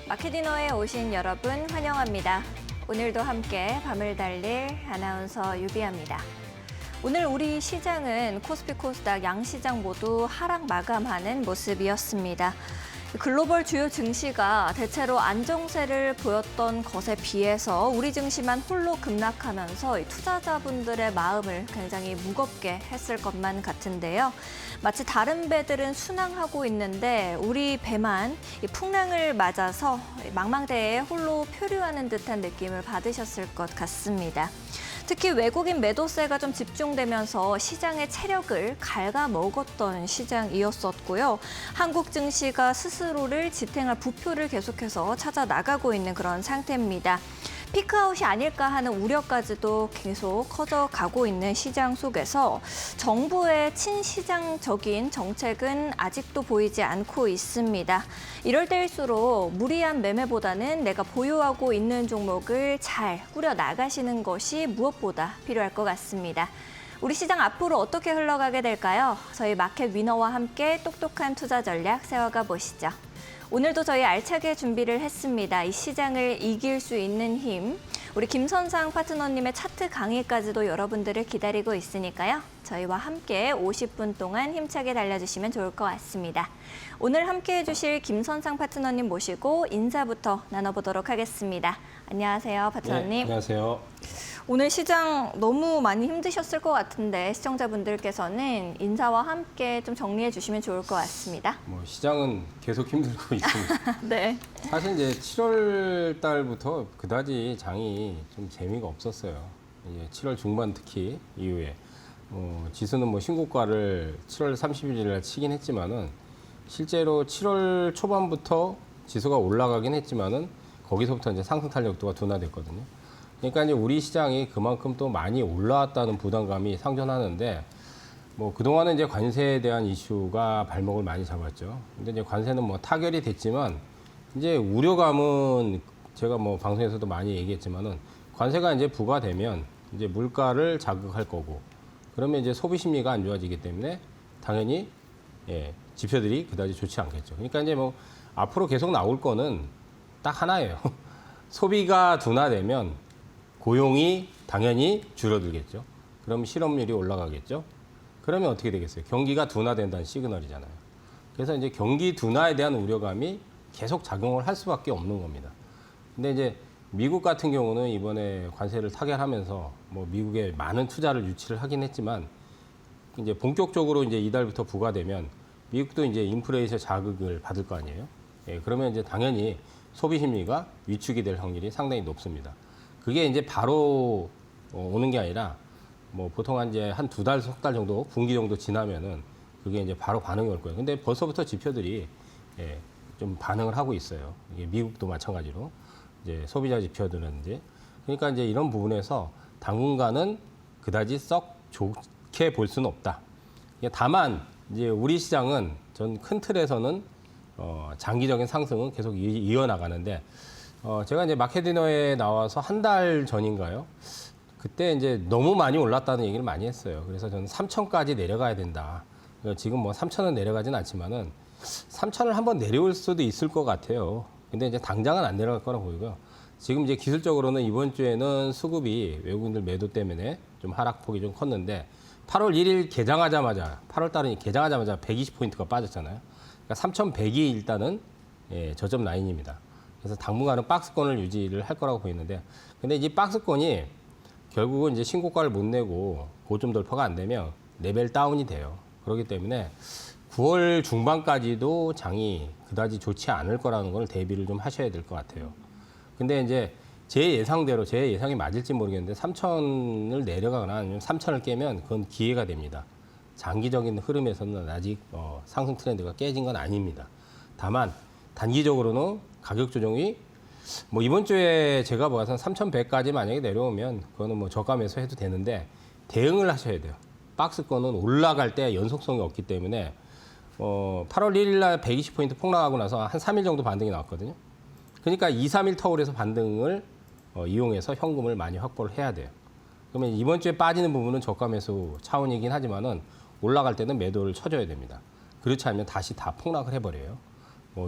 마켓디너에 오신 여러분 환영합니다. 오늘도 함께 밤을 달릴 아나운서 유비아입니다. 오늘 우리 시장은 코스피 코스닥 양시장 모두 하락 마감하는 모습이었습니다. 글로벌 주요 증시가 대체로 안정세를 보였던 것에 비해서 우리 증시만 홀로 급락하면서 투자자분들의 마음을 굉장히 무겁게 했을 것만 같은데요. 마치 다른 배들은 순항하고 있는데 우리 배만 풍랑을 맞아서 망망대해에 홀로 표류하는 듯한 느낌을 받으셨을 것 같습니다. 특히 외국인 매도세가 좀 집중되면서 시장의 체력을 갉아먹었던 시장이었었고요. 한국 증시가 스스로를 지탱할 부표를 계속해서 찾아 나가고 있는 그런 상태입니다. 피크아웃이 아닐까 하는 우려까지도 계속 커져가고 있는 시장 속에서 정부의 친시장적인 정책은 아직도 보이지 않고 있습니다. 이럴 때일수록 무리한 매매보다는 내가 보유하고 있는 종목을 잘 꾸려 나가시는 것이 무엇보다 필요할 것 같습니다. 우리 시장 앞으로 어떻게 흘러가게 될까요? 저희 마켓 위너와 함께 똑똑한 투자 전략 세워가 보시죠. 오늘도 저희 알차게 준비를 했습니다. 이 시장을 이길 수 있는 힘, 우리 김선상 파트너님의 차트 강의까지도 여러분들을 기다리고 있으니까요. 저희와 함께 50분 동안 힘차게 달려주시면 좋을 것 같습니다. 오늘 함께해 주실 김선상 파트너님 모시고 인사부터 나눠보도록 하겠습니다. 안녕하세요, 파트너님. 네, 안녕하세요. 오늘 시장 너무 많이 힘드셨을 것 같은데 시청자분들께서는 인사와 함께 좀 정리해 주시면 좋을 것 같습니다. 시장은 계속 힘들고 있습니다. 네. 사실 이제 7월 달부터 그다지 장이 좀 재미가 없었어요. 이제 7월 중반 특히 이후에 지수는 신고가를 7월 30일 날 치긴 했지만은 실제로 7월 초반부터 지수가 올라가긴 했지만은 거기서부터 이제 상승 탄력도가 둔화됐거든요. 그러니까 이제 우리 시장이 그만큼 또 많이 올라왔다는 부담감이 상존하는데 그동안은 이제 관세에 대한 이슈가 발목을 많이 잡았죠. 근데 이제 관세는 타결이 됐지만 이제 우려감은 제가 방송에서도 많이 얘기했지만은 관세가 이제 부과되면 이제 물가를 자극할 거고 그러면 이제 소비 심리가 안 좋아지기 때문에 당연히 지표들이 그다지 좋지 않겠죠. 그러니까 이제 앞으로 계속 나올 거는 딱 하나예요. 소비가 둔화되면 고용이 당연히 줄어들겠죠. 그럼 실업률이 올라가겠죠. 그러면 어떻게 되겠어요? 경기가 둔화된다는 시그널이잖아요. 그래서 이제 경기 둔화에 대한 우려감이 계속 작용을 할 수밖에 없는 겁니다. 근데 이제 미국 같은 경우는 이번에 관세를 타결하면서 미국에 많은 투자를 유치를 하긴 했지만 이제 본격적으로 이제 이달부터 부과되면 미국도 이제 인플레이션 자극을 받을 거 아니에요. 그러면 이제 당연히 소비 심리가 위축이 될 확률이 상당히 높습니다. 그게 이제 바로 오는 게 아니라 보통 한 두 달, 석 달 정도, 분기 정도 지나면은 그게 이제 바로 반응이 올 거예요. 근데 벌써부터 지표들이 좀 반응을 하고 있어요. 이게 미국도 마찬가지로 이제 소비자 지표들은 이제 그러니까 이제 이런 부분에서 당분간은 그다지 썩 좋게 볼 수는 없다. 다만 이제 우리 시장은 전 큰 틀에서는 장기적인 상승은 계속 이어나가는데. 제가 이제 마켓디너에 나와서 한 달 전인가요? 그때 이제 너무 많이 올랐다는 얘기를 많이 했어요. 그래서 저는 3천까지 내려가야 된다. 지금 3천은 내려가진 않지만은 3천을 한번 내려올 수도 있을 것 같아요. 근데 이제 당장은 안 내려갈 거라 보이고요. 지금 이제 기술적으로는 이번 주에는 수급이 외국인들 매도 때문에 좀 하락폭이 좀 컸는데 8월 1일 개장하자마자 8월 달은 개장하자마자 120포인트가 빠졌잖아요. 그러니까 3,100이 일단은 저점 라인입니다. 그래서 당분간은 박스권을 유지를 할 거라고 보이는데, 근데 이 박스권이 결국은 이제 신고가를 못 내고 고점 돌파가 안 되면 레벨 다운이 돼요. 그렇기 때문에 9월 중반까지도 장이 그다지 좋지 않을 거라는 걸 대비를 좀 하셔야 될 것 같아요. 근데 이제 제 예상이 맞을지 모르겠는데 3천을 내려가거나 아니면 3천을 깨면 그건 기회가 됩니다. 장기적인 흐름에서는 아직 상승 트렌드가 깨진 건 아닙니다. 다만 단기적으로는 가격 조정이 이번 주에 제가 봐서 3,100까지 만약에 내려오면 그거는 저가 매수 해도 되는데 대응을 하셔야 돼요. 박스권은 올라갈 때 연속성이 없기 때문에 8월 1일 날 120포인트 폭락하고 나서 한 3일 정도 반등이 나왔거든요. 그러니까 2, 3일 터울에서 반등을 이용해서 현금을 많이 확보를 해야 돼요. 그러면 이번 주에 빠지는 부분은 저가 매수 차원이긴 하지만은 올라갈 때는 매도를 쳐줘야 됩니다. 그렇지 않으면 다시 다 폭락을 해버려요.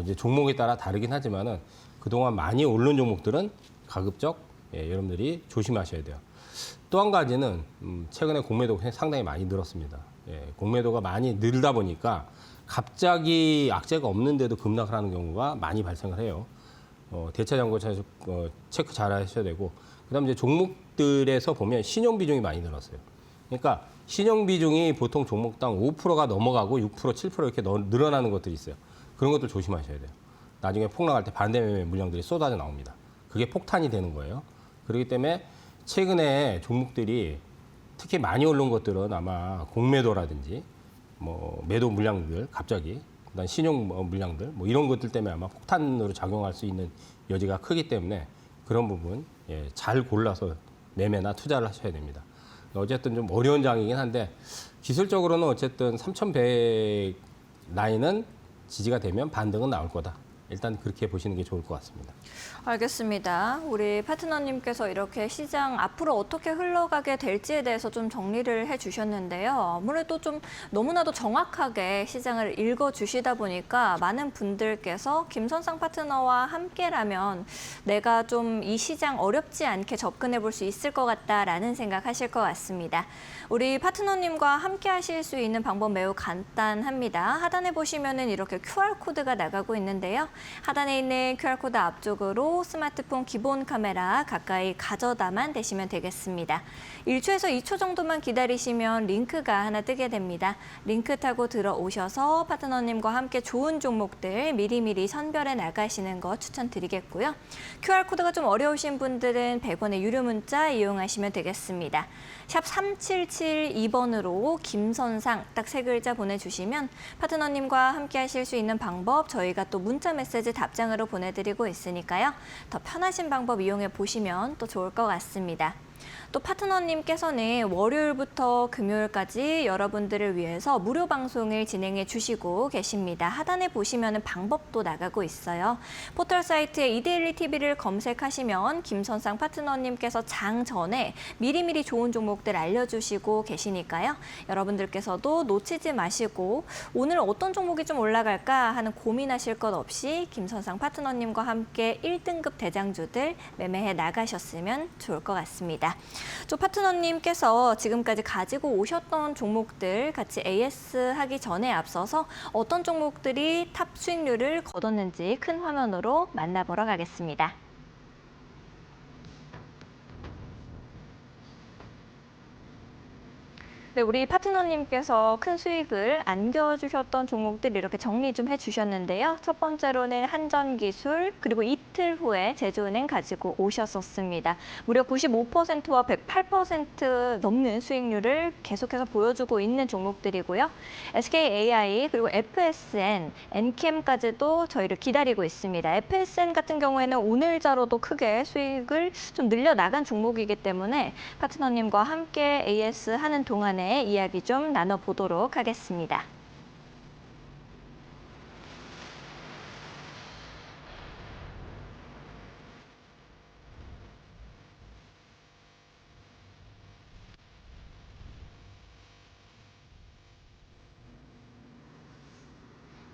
이제 종목에 따라 다르긴 하지만은 그동안 많이 오른 종목들은 가급적 여러분들이 조심하셔야 돼요. 또 한 가지는 최근에 공매도가 상당히 많이 늘었습니다. 공매도가 많이 늘다 보니까 갑자기 악재가 없는데도 급락을 하는 경우가 많이 발생을 해요. 대차 잔고 체크 잘 하셔야 되고, 그다음 이제 종목들에서 보면 신용 비중이 많이 늘었어요. 그러니까 신용 비중이 보통 종목당 5%가 넘어가고 6%, 7% 이렇게 늘어나는 것들이 있어요. 그런 것들 조심하셔야 돼요. 나중에 폭락할 때 반대 매매 물량들이 쏟아져 나옵니다. 그게 폭탄이 되는 거예요. 그렇기 때문에 최근에 종목들이 특히 많이 오른 것들은 아마 공매도라든지 뭐 매도 물량들 갑자기, 그다음 신용 물량들 뭐 이런 것들 때문에 아마 폭탄으로 작용할 수 있는 여지가 크기 때문에 그런 부분 잘 골라서 매매나 투자를 하셔야 됩니다. 어쨌든 좀 어려운 장이긴 한데 기술적으로는 어쨌든 3,100 라인은 지지가 되면 반등은 나올 거다. 일단 그렇게 보시는 게 좋을 것 같습니다. 알겠습니다. 우리 파트너님께서 이렇게 시장 앞으로 어떻게 흘러가게 될지에 대해서 좀 정리를 해주셨는데요. 아무래도 좀 너무나도 정확하게 시장을 읽어주시다 보니까 많은 분들께서 김선상 파트너와 함께라면 내가 좀 이 시장 어렵지 않게 접근해 볼 수 있을 것 같다라는 생각하실 것 같습니다. 우리 파트너님과 함께 하실 수 있는 방법 매우 간단합니다. 하단에 보시면은 이렇게 QR코드가 나가고 있는데요. 하단에 있는 QR코드 앞쪽으로 스마트폰 기본 카메라 가까이 가져다만 대시면 되겠습니다. 1초에서 2초 정도만 기다리시면 링크가 하나 뜨게 됩니다. 링크 타고 들어오셔서 파트너님과 함께 좋은 종목들 미리미리 선별해 나가시는 거 추천드리겠고요. QR코드가 좀 어려우신 분들은 100원의 유료 문자 이용하시면 되겠습니다. 샵 3772번으로 김선상 딱 3글자 보내주시면 파트너님과 함께 하실 수 있는 방법 저희가 또 문자 메시지 답장으로 보내드리고 있으니까요. 더 편하신 방법 이용해 보시면 또 좋을 것 같습니다. 또 파트너님께서는 월요일부터 금요일까지 여러분들을 위해서 무료 방송을 진행해 주시고 계십니다. 하단에 보시면 방법도 나가고 있어요. 포털 사이트에 이데일리 TV를 검색하시면 김선상 파트너님께서 장 전에 미리미리 좋은 종목들 알려주시고 계시니까요. 여러분들께서도 놓치지 마시고 오늘 어떤 종목이 좀 올라갈까 하는 고민하실 것 없이 김선상 파트너님과 함께 1등급 대장주들 매매해 나가셨으면 좋을 것 같습니다. 또 파트너님께서 지금까지 가지고 오셨던 종목들 같이 AS 하기 전에 앞서서 어떤 종목들이 탑 수익률을 거뒀는지 큰 화면으로 만나보러 가겠습니다. 네, 우리 파트너님께서 큰 수익을 안겨주셨던 종목들 이렇게 정리 좀 해주셨는데요. 첫 번째로는 한전기술, 그리고 이틀 후에 제주은행 가지고 오셨었습니다. 무려 95%와 108% 넘는 수익률을 계속해서 보여주고 있는 종목들이고요. SKAI, 그리고 FSN, NCAM까지도 저희를 기다리고 있습니다. FSN 같은 경우에는 오늘자로도 크게 수익을 좀 늘려나간 종목이기 때문에 파트너님과 함께 AS 하는 동안에 이야기 좀 나눠보도록 하겠습니다.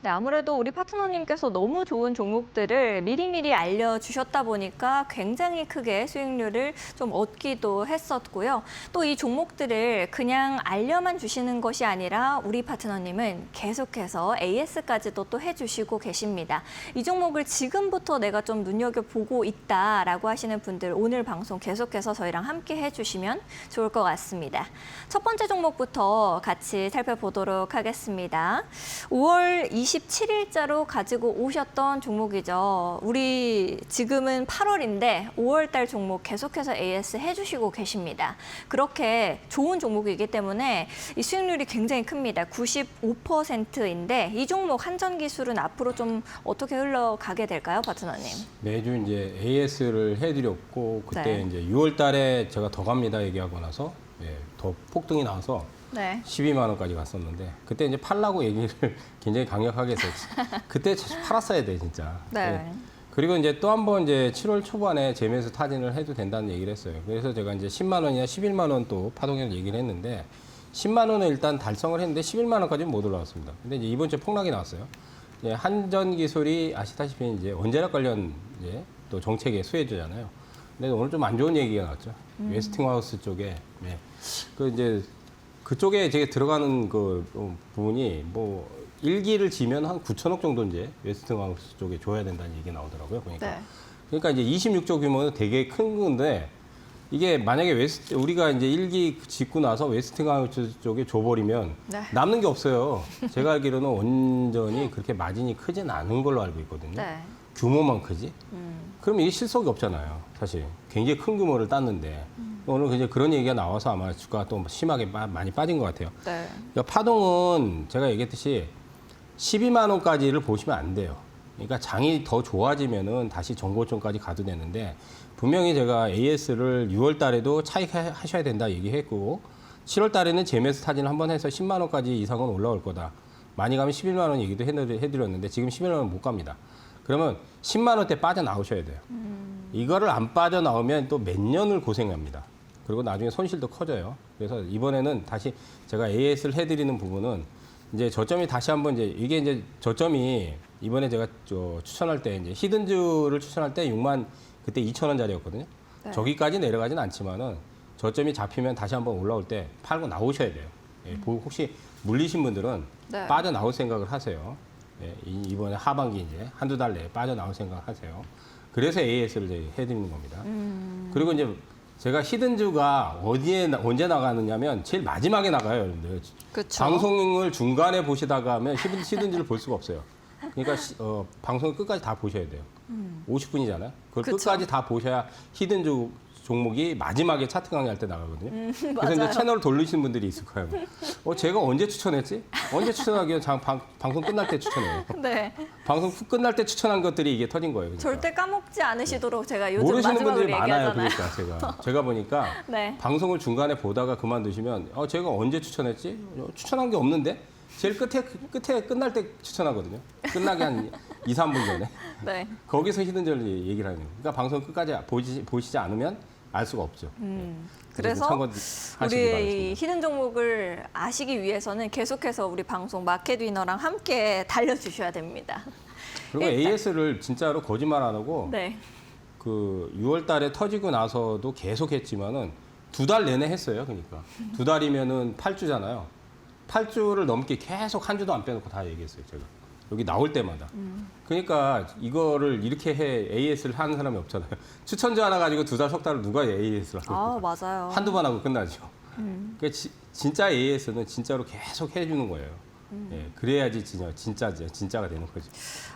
네, 아무래도 우리 파트너님께서 너무 좋은 종목들을 미리미리 알려주셨다 보니까 굉장히 크게 수익률을 좀 얻기도 했었고요. 또 이 종목들을 그냥 알려만 주시는 것이 아니라 우리 파트너님은 계속해서 AS까지도 또 해주시고 계십니다. 이 종목을 지금부터 내가 좀 눈여겨보고 있다라고 하시는 분들 오늘 방송 계속해서 저희랑 함께 해주시면 좋을 것 같습니다. 첫 번째 종목부터 같이 살펴보도록 하겠습니다. 5월 27일자로 가지고 오셨던 종목이죠. 우리 지금은 8월인데 5월 달 종목 계속해서 AS 해주시고 계십니다. 그렇게 좋은 종목이기 때문에 이 수익률이 굉장히 큽니다. 95%인데 이 종목 한전기술은 앞으로 좀 어떻게 흘러가게 될까요, 파트너님? 매주 이제 AS를 해드렸고 그때 네. 이제 6월 달에 제가 더 갑니다 얘기하고 나서 더 폭등이 나와서 네. 12만 원까지 갔었는데 그때 이제 팔라고 얘기를 굉장히 강력하게 했었지. 그때 팔았어야 돼 진짜. 네. 그리고 이제 또 한 번 이제 7월 초반에 재매수 타진을 해도 된다는 얘기를 했어요. 그래서 제가 이제 10만 원이나 11만 원 또 파동액을 얘기를 했는데 10만 원은 일단 달성을 했는데 11만 원까지는 못 올라왔습니다. 근데 이제 이번 주에 폭락이 나왔어요. 이제 한전기술이 아시다시피 이제 원자력 관련 이제 또 정책의 수혜주잖아요. 근데 오늘 좀 안 좋은 얘기가 나왔죠. 웨스팅하우스 쪽에 그 이제 그쪽에 제가 들어가는 그 부분이 뭐 1기를 지면 한 9천억 정도 이제 웨스팅하우스 쪽에 줘야 된다는 얘기 나오더라고요. 보니까. 네. 그러니까 이제 26조 규모는 되게 큰 건데 이게 만약에 우리가 이제 1기 짓고 나서 웨스팅하우스 쪽에 줘버리면 네. 남는 게 없어요. 제가 알기로는 온전히 그렇게 마진이 크진 않은 걸로 알고 있거든요. 네. 규모만 크지? 그럼 이게 실속이 없잖아요. 사실 굉장히 큰 규모를 땄는데 오늘 이제 그런 얘기가 나와서 아마 주가가 또 심하게 많이 빠진 것 같아요. 네. 그러니까 파동은 제가 얘기했듯이 12만 원까지를 보시면 안 돼요. 그러니까 장이 더 좋아지면은 다시 정고점까지 가도 되는데 분명히 제가 AS를 6월 달에도 차익하셔야 된다 얘기했고 7월 달에는 제메스 타진을 한번 해서 10만 원까지 이상은 올라올 거다. 많이 가면 11만 원 얘기도 해드렸는데 지금 11만 원 못 갑니다. 그러면 10만 원대 빠져나오셔야 돼요. 이거를 안 빠져나오면 또 몇 년을 고생합니다. 그리고 나중에 손실도 커져요. 그래서 이번에는 다시 제가 AS를 해드리는 부분은 이제 저점이 다시 한번 이게 이제 저점이 이번에 제가 추천할 때 이제 히든즈를 추천할 때 6만 그때 2천 원짜리였거든요. 네. 저기까지 내려가진 않지만은 저점이 잡히면 다시 한번 올라올 때 팔고 나오셔야 돼요. 예, 혹시 물리신 분들은 네. 빠져나올 생각을 하세요. 예, 이번에 하반기 이제 한두 달 내에 빠져나올 생각을 하세요. 그래서 AS를 해드리는 겁니다. 그리고 이제 제가 히든즈가 언제 나가느냐면 제일 마지막에 나가요, 여러분들. 그쵸. 방송을 중간에 보시다가 하면 히든즈를 볼 수가 없어요. 그러니까 방송을 끝까지 다 보셔야 돼요. 50분이잖아요. 그걸 그쵸. 끝까지 다 보셔야 히든즈 종목이 마지막에 차트 강의할 때 나가거든요. 그래서 이제 맞아요. 채널을 돌리시는 분들이 있을 거예요. 제가 언제 추천했지? 언제 추천하기엔 방송 끝날 때 추천해요. 네. 방송 끝날 때 추천한 것들이 이게 터진 거예요. 그러니까. 절대 까먹지 않으시도록 제가 요즘 모르시는 마지막으로 분들이 많아요. 얘기하잖아요. 그러니까 제가 보니까 네. 방송을 중간에 보다가 그만두시면 제가 언제 추천했지? 추천한 게 없는데 제일 끝에 끝날 때 추천하거든요. 끝나기 한 2, 3분 전에. 네. 거기서 히든젤 얘기를 하는 거예요. 그러니까 방송 끝까지 보시지 않으면 알 수가 없죠. 그래서 참고하시기 우리 이 바라겠습니다. 히든 종목을 아시기 위해서는 계속해서 우리 방송 마켓 위너랑 함께 달려주셔야 됩니다. 그리고 일단. AS를 진짜로 거짓말 안 하고 네. 그 6월 달에 터지고 나서도 계속 했지만은 2달 내내 했어요. 그러니까 2달이면은 8주잖아요. 8주를 넘게 계속 한 주도 안 빼놓고 다 얘기했어요. 제가 여기 나올 때마다. 그러니까 이거를 이렇게 AS를 하는 사람이 없잖아요. 추천주 하나 가지고 2달, 석 달을 누가 AS를 하고 맞아요. 한두 번 하고 끝나죠. 그러니까 진짜 AS는 진짜로 계속 해주는 거예요. 예, 그래야지 진짜가 되는 거죠.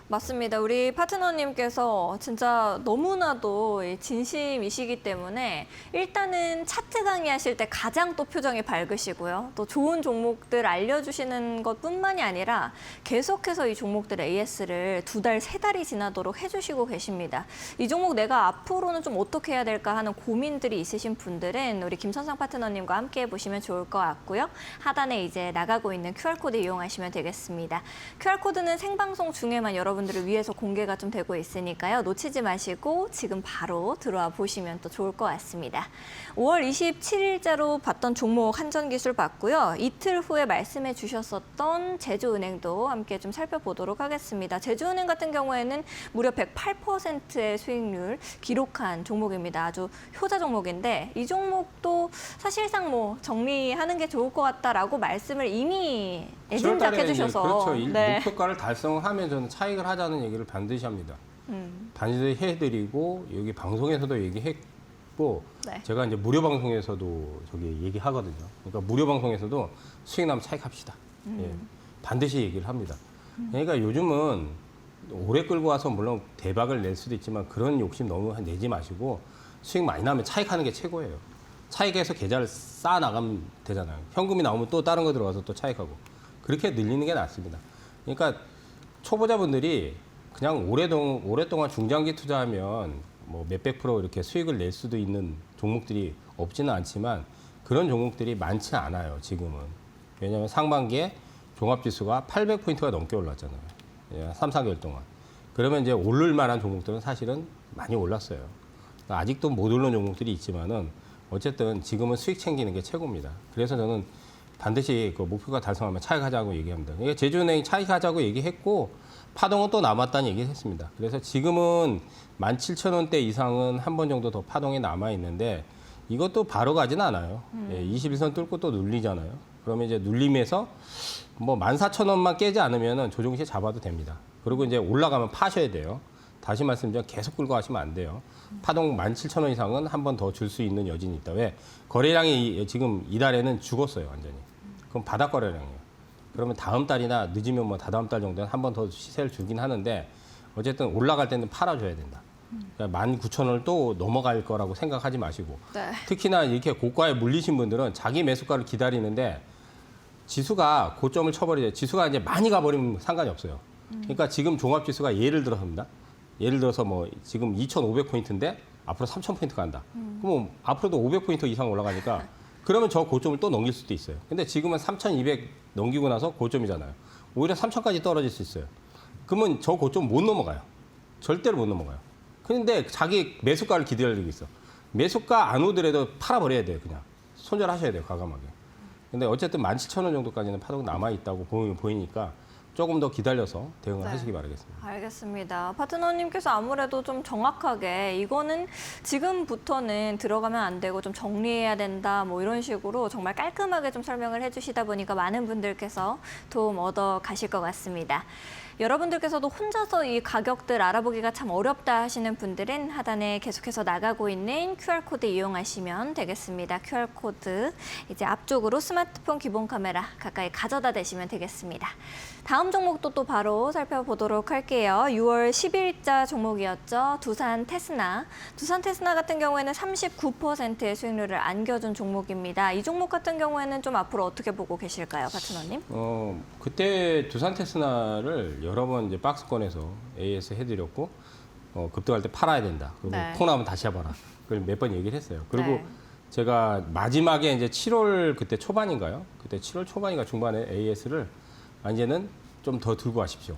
맞습니다. 우리 파트너님께서 진짜 너무나도 진심이시기 때문에 일단은 차트 강의하실 때 가장 또 표정이 밝으시고요. 또 좋은 종목들 알려주시는 것뿐만이 아니라 계속해서 이 종목들 AS를 2달, 3달이 지나도록 해주시고 계십니다. 이 종목 내가 앞으로는 좀 어떻게 해야 될까 하는 고민들이 있으신 분들은 우리 김선상 파트너님과 함께 해보시면 좋을 것 같고요. 하단에 이제 나가고 있는 QR코드 이용하시면 되겠습니다. QR코드는 생방송 중에만 여러분들을 위해서 공개가 좀 되고 있으니까요. 놓치지 마시고 지금 바로 들어와 보시면 또 좋을 것 같습니다. 5월 27일자로 봤던 종목 한전기술 봤고요. 이틀 후에 말씀해 주셨었던 제주은행도 함께 좀 살펴보도록 하겠습니다. 제주은행 같은 경우에는 무려 108%의 수익률 기록한 종목입니다. 아주 효자 종목인데 이 종목도 사실상 뭐 정리하는 게 좋을 것 같다라고 말씀을 이미 애진작 해주셔서 그렇죠. 네. 목표가를 달성하면 저는 차익을 하자는 얘기를 반드시 합니다. 반드시 해드리고 여기 방송에서도 얘기했고 네. 제가 이제 무료 방송에서도 저기 얘기하거든요. 그러니까 무료 방송에서도 수익 나면 차익합시다. 예, 반드시 얘기를 합니다. 그러니까 요즘은 오래 끌고 와서 물론 대박을 낼 수도 있지만 그런 욕심 너무 내지 마시고 수익 많이 나면 차익하는 게 최고예요. 차익에서 계좌를 쌓아 나가면 되잖아요. 현금이 나오면 또 다른 거 들어가서 또 차익하고 그렇게 늘리는 게 낫습니다. 그러니까 초보자분들이 그냥 오랫동안 중장기 투자하면 뭐 몇백 프로 이렇게 수익을 낼 수도 있는 종목들이 없지는 않지만 그런 종목들이 많지 않아요, 지금은. 왜냐하면 상반기에 종합지수가 800포인트가 넘게 올랐잖아요. 3, 4개월 동안. 그러면 이제 오를 만한 종목들은 사실은 많이 올랐어요. 아직도 못 오른 종목들이 있지만은 어쨌든 지금은 수익 챙기는 게 최고입니다. 그래서 저는 반드시 그 목표가 달성하면 차익하자고 얘기합니다. 그러니까 제주은행이 차익하자고 얘기했고 파동은 또 남았다는 얘기를 했습니다. 그래서 지금은 17,000원대 이상은 한 번 정도 더 파동이 남아 있는데 이것도 바로 가진 않아요. 21선 뚫고 또 눌리잖아요. 그러면 이제 눌림에서 뭐 14,000원만 깨지 않으면 조정시 잡아도 됩니다. 그리고 이제 올라가면 파셔야 돼요. 다시 말씀드리면 계속 끌고 가시면 안 돼요. 파동 17,000원 이상은 한 번 더 줄 수 있는 여진이 있다. 왜? 거래량이 지금 이달에는 죽었어요, 완전히. 그럼 바닥 거래량이에요. 그러면 다음 달이나 늦으면 뭐 다다음 달 정도는 한 번 더 시세를 주긴 하는데 어쨌든 올라갈 때는 팔아줘야 된다. 그러니까 19,000원을 또 넘어갈 거라고 생각하지 마시고 네. 특히나 이렇게 고가에 물리신 분들은 자기 매수가를 기다리는데 지수가 고점을 쳐버리죠. 지수가 이제 많이 가버리면 상관이 없어요. 그러니까 지금 종합지수가 예를 들어서입니다. 예를 들어서 뭐 지금 2,500포인트인데 앞으로 3,000포인트 간다. 그럼 앞으로도 500포인트 이상 올라가니까 그러면 저 고점을 또 넘길 수도 있어요. 근데 지금은 3,200 넘기고 나서 고점이잖아요. 오히려 3,000까지 떨어질 수 있어요. 그러면 저 고점 못 넘어가요. 절대로 못 넘어가요. 그런데 자기 매수가를 기다리고 있어. 매수가 안 오더라도 팔아버려야 돼요. 그냥 손절하셔야 돼요. 과감하게. 근데 어쨌든 17,000원 정도까지는 파동이 남아있다고 보이니까 조금 더 기다려서 대응을 네. 하시기 바라겠습니다. 알겠습니다. 파트너님께서 아무래도 좀 정확하게 이거는 지금부터는 들어가면 안 되고 좀 정리해야 된다 뭐 이런 식으로 정말 깔끔하게 좀 설명을 해주시다 보니까 많은 분들께서 도움 얻어 가실 것 같습니다. 여러분들께서도 혼자서 이 가격들 알아보기가 참 어렵다 하시는 분들은 하단에 계속해서 나가고 있는 QR코드 이용하시면 되겠습니다. QR코드 이제 앞쪽으로 스마트폰 기본 카메라 가까이 가져다 대시면 되겠습니다. 다음 종목도 또 바로 살펴보도록 할게요. 6월 10일자 종목이었죠. 두산 테스나. 두산 테스나 같은 경우에는 39%의 수익률을 안겨준 종목입니다. 이 종목 같은 경우에는 좀 앞으로 어떻게 보고 계실까요, 파트너님? 그때 두산 테스나를 여러 번 이제 박스권에서 AS 해드렸고 급등할 때 팔아야 된다. 그리고 네. 폭 나오면 다시 해봐라. 그걸 몇 번 얘기를 했어요. 그리고 네. 제가 마지막에 이제 7월 그때 초반인가요? 그때 7월 초반인가 중반에 AS를 이제는 좀 더 들고 가십시오.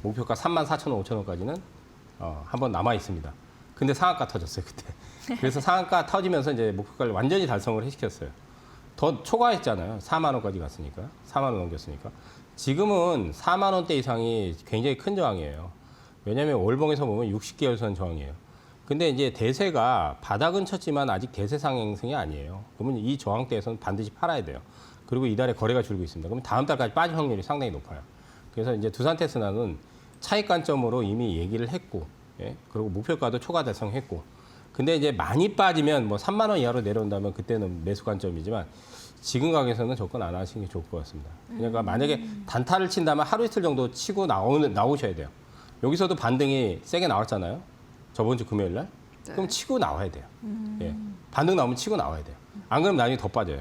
목표가 34,000원, 5,000원까지는 한번 남아 있습니다. 근데 상한가 터졌어요 그때. 그래서 상한가 터지면서 이제 목표가를 완전히 달성을 시켰어요. 더 초과했잖아요. 4만 원까지 갔으니까. 4만 원 넘겼으니까. 지금은 4만 원대 이상이 굉장히 큰 저항이에요. 왜냐하면 월봉에서 보면 60개월선 저항이에요. 근데 이제 대세가 바닥은 쳤지만 아직 대세 상승이 아니에요. 그러면 이 저항대에서는 반드시 팔아야 돼요. 그리고 이달에 거래가 줄고 있습니다. 그러면 다음 달까지 빠질 확률이 상당히 높아요. 그래서 이제 두산 테스나는 차익 관점으로 이미 얘기를 했고, 예? 그리고 목표가도 초과 달성했고, 근데 이제 많이 빠지면 뭐 3만 원 이하로 내려온다면 그때는 매수 관점이지만 지금 가격에서는 접근 안 하시는 게 좋을 것 같습니다. 그러니까 만약에 단타를 친다면 하루 이틀 정도 치고 나오셔야 돼요. 여기서도 반등이 세게 나왔잖아요. 저번 주 금요일 날. 그럼 치고 나와야 돼요. 예. 반등 나오면 치고 나와야 돼요. 안 그러면 나중에 더 빠져요.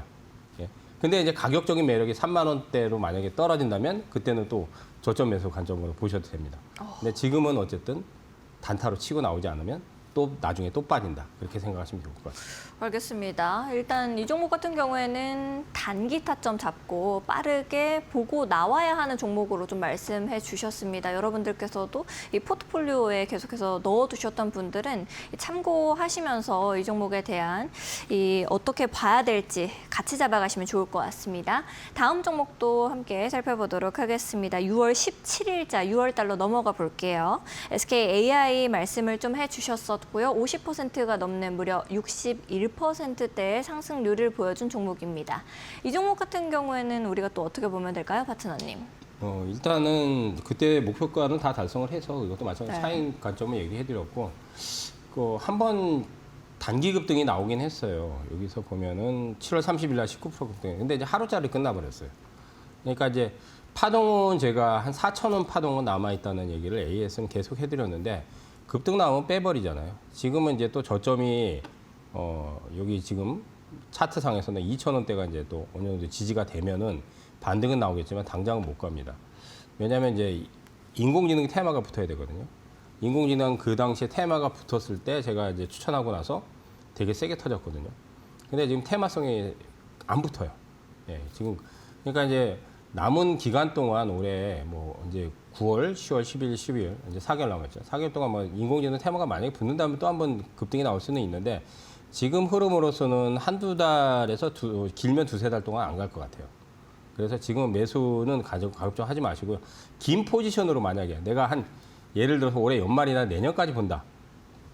예. 근데 이제 가격적인 매력이 3만 원대로 만약에 떨어진다면 그때는 또 저점 매수 관점으로 보셔도 됩니다. 근데 지금은 어쨌든 단타로 치고 나오지 않으면 또 나중에 또 빠진다. 그렇게 생각하시면 좋을 것 같습니다. 알겠습니다. 일단 이 종목 같은 경우에는 단기 타점 잡고 빠르게 보고 나와야 하는 종목으로 좀 말씀해 주셨습니다. 여러분들께서도 이 포트폴리오에 계속해서 넣어두셨던 분들은 참고하시면서 이 종목에 대한 이 어떻게 봐야 될지 같이 잡아가시면 좋을 것 같습니다. 다음 종목도 함께 살펴보도록 하겠습니다. 6월 17일자 6월 달로 넘어가 볼게요. SKAI 말씀을 좀 해주셨었고요. 50%가 넘는 무려 61%대의 상승률을 보여준 종목입니다. 이 종목 같은 경우에는 우리가 또 어떻게 보면 될까요, 파트너님? 일단은 그때 목표가는 다 달성을 해서 이것도 마찬가지로 네. 차익 관점을 얘기해드렸고 한번 단기 급등이 나오긴 했어요. 여기서 보면은 7월 30일 날 19% 급등. 근데 이제 하루짜리 끝나버렸어요. 그러니까 이제 파동은 제가 한 4,000원 파동은 남아있다는 얘기를 AS는 계속 해드렸는데 급등 나오면 빼버리잖아요. 지금은 이제 또 저점이 여기 지금 차트상에서는 2,000원대가 이제 또 어느 정도 지지가 되면은 반등은 나오겠지만 당장은 못 갑니다. 왜냐하면 이제 인공지능 테마가 붙어야 되거든요. 인공지능 그 당시에 테마가 붙었을 때 제가 이제 추천하고 나서 되게 세게 터졌거든요. 근데 지금 테마성이 안 붙어요. 예, 지금 그러니까 이제 남은 기간 동안 올해 뭐 이제 9월, 10월, 11일, 12일 이제 4개월 남았죠. 4개월 동안 뭐 인공지능 테마가 만약에 붙는다면 또 한번 급등이 나올 수는 있는데 지금 흐름으로서는 한두 달에서 길면 두세 달 동안 안 갈 것 같아요. 그래서 지금 매수는 가급적 하지 마시고요. 긴 포지션으로 만약에 내가 예를 들어서 올해 연말이나 내년까지 본다.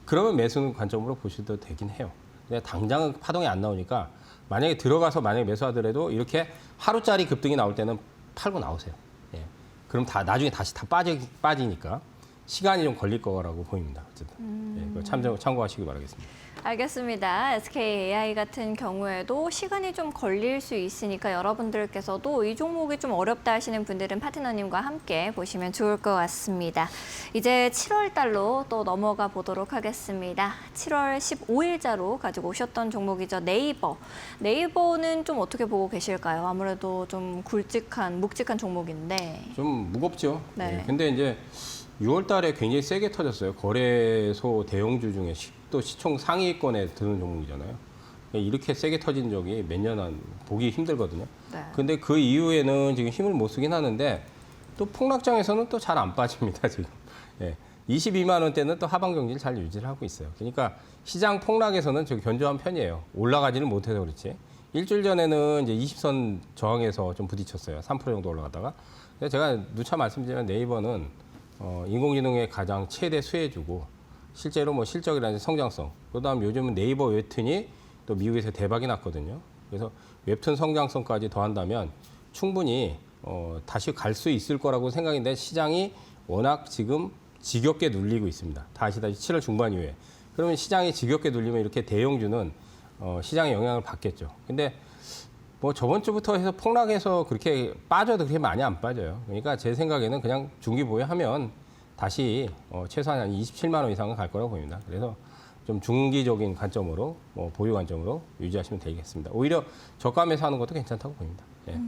그러면 매수는 관점으로 보셔도 되긴 해요. 근데 당장은 파동이 안 나오니까 만약에 만약에 매수하더라도 이렇게 하루짜리 급등이 나올 때는 팔고 나오세요. 예. 그럼 나중에 다시 다 빠지니까 시간이 좀 걸릴 거라고 보입니다. 어쨌든 예, 그거 참고하시기 바라겠습니다. 알겠습니다. SKAI 같은 경우에도 시간이 좀 걸릴 수 있으니까 여러분들께서도 이 종목이 좀 어렵다 하시는 분들은 파트너님과 함께 보시면 좋을 것 같습니다. 이제 7월 달로 또 넘어가 보도록 하겠습니다. 7월 15일자로 가지고 오셨던 종목이죠. 네이버. 네이버는 좀 어떻게 보고 계실까요? 아무래도 좀 묵직한 종목인데. 좀 무겁죠. 네. 예, 근데 이제 6월 달에 굉장히 세게 터졌어요. 거래소 대형주 중에 또 시총 상위권에 드는 종목이잖아요. 이렇게 세게 터진 적이 몇 년 보기 힘들거든요. 네. 근데 그 이후에는 지금 힘을 못 쓰긴 하는데 또 폭락장에서는 또 잘 안 빠집니다, 지금. 예. 22만 원대는 또 하방 경지를 잘 유지를 하고 있어요. 그러니까 시장 폭락에서는 좀 견조한 편이에요. 올라가지는 못해서 그렇지. 일주일 전에는 이제 20선 저항에서 좀 부딪혔어요. 3% 정도 올라가다가. 근데 제가 누차 말씀드리면 네이버는 인공지능의 가장 최대 수혜주고 실제로 뭐 실적이라든지 성장성, 그다음 요즘은 네이버 웹툰이 또 미국에서 대박이 났거든요. 그래서 웹툰 성장성까지 더한다면 충분히 다시 갈 수 있을 거라고 생각인데 시장이 워낙 지금 지겹게 눌리고 있습니다. 다 아시다시피 7월 중반 이후에. 그러면 시장이 지겹게 눌리면 이렇게 대형주는 시장의 영향을 받겠죠. 근데 뭐 저번 주부터 해서 폭락해서 그렇게 빠져도 그렇게 많이 안 빠져요. 그러니까 제 생각에는 그냥 중기 보유하면 다시 최소한 한 27만 원 이상은 갈 거라고 보입니다. 그래서 좀 중기적인 관점으로 보유 관점으로 유지하시면 되겠습니다. 오히려 저가 매수하는 것도 괜찮다고 보입니다. 예.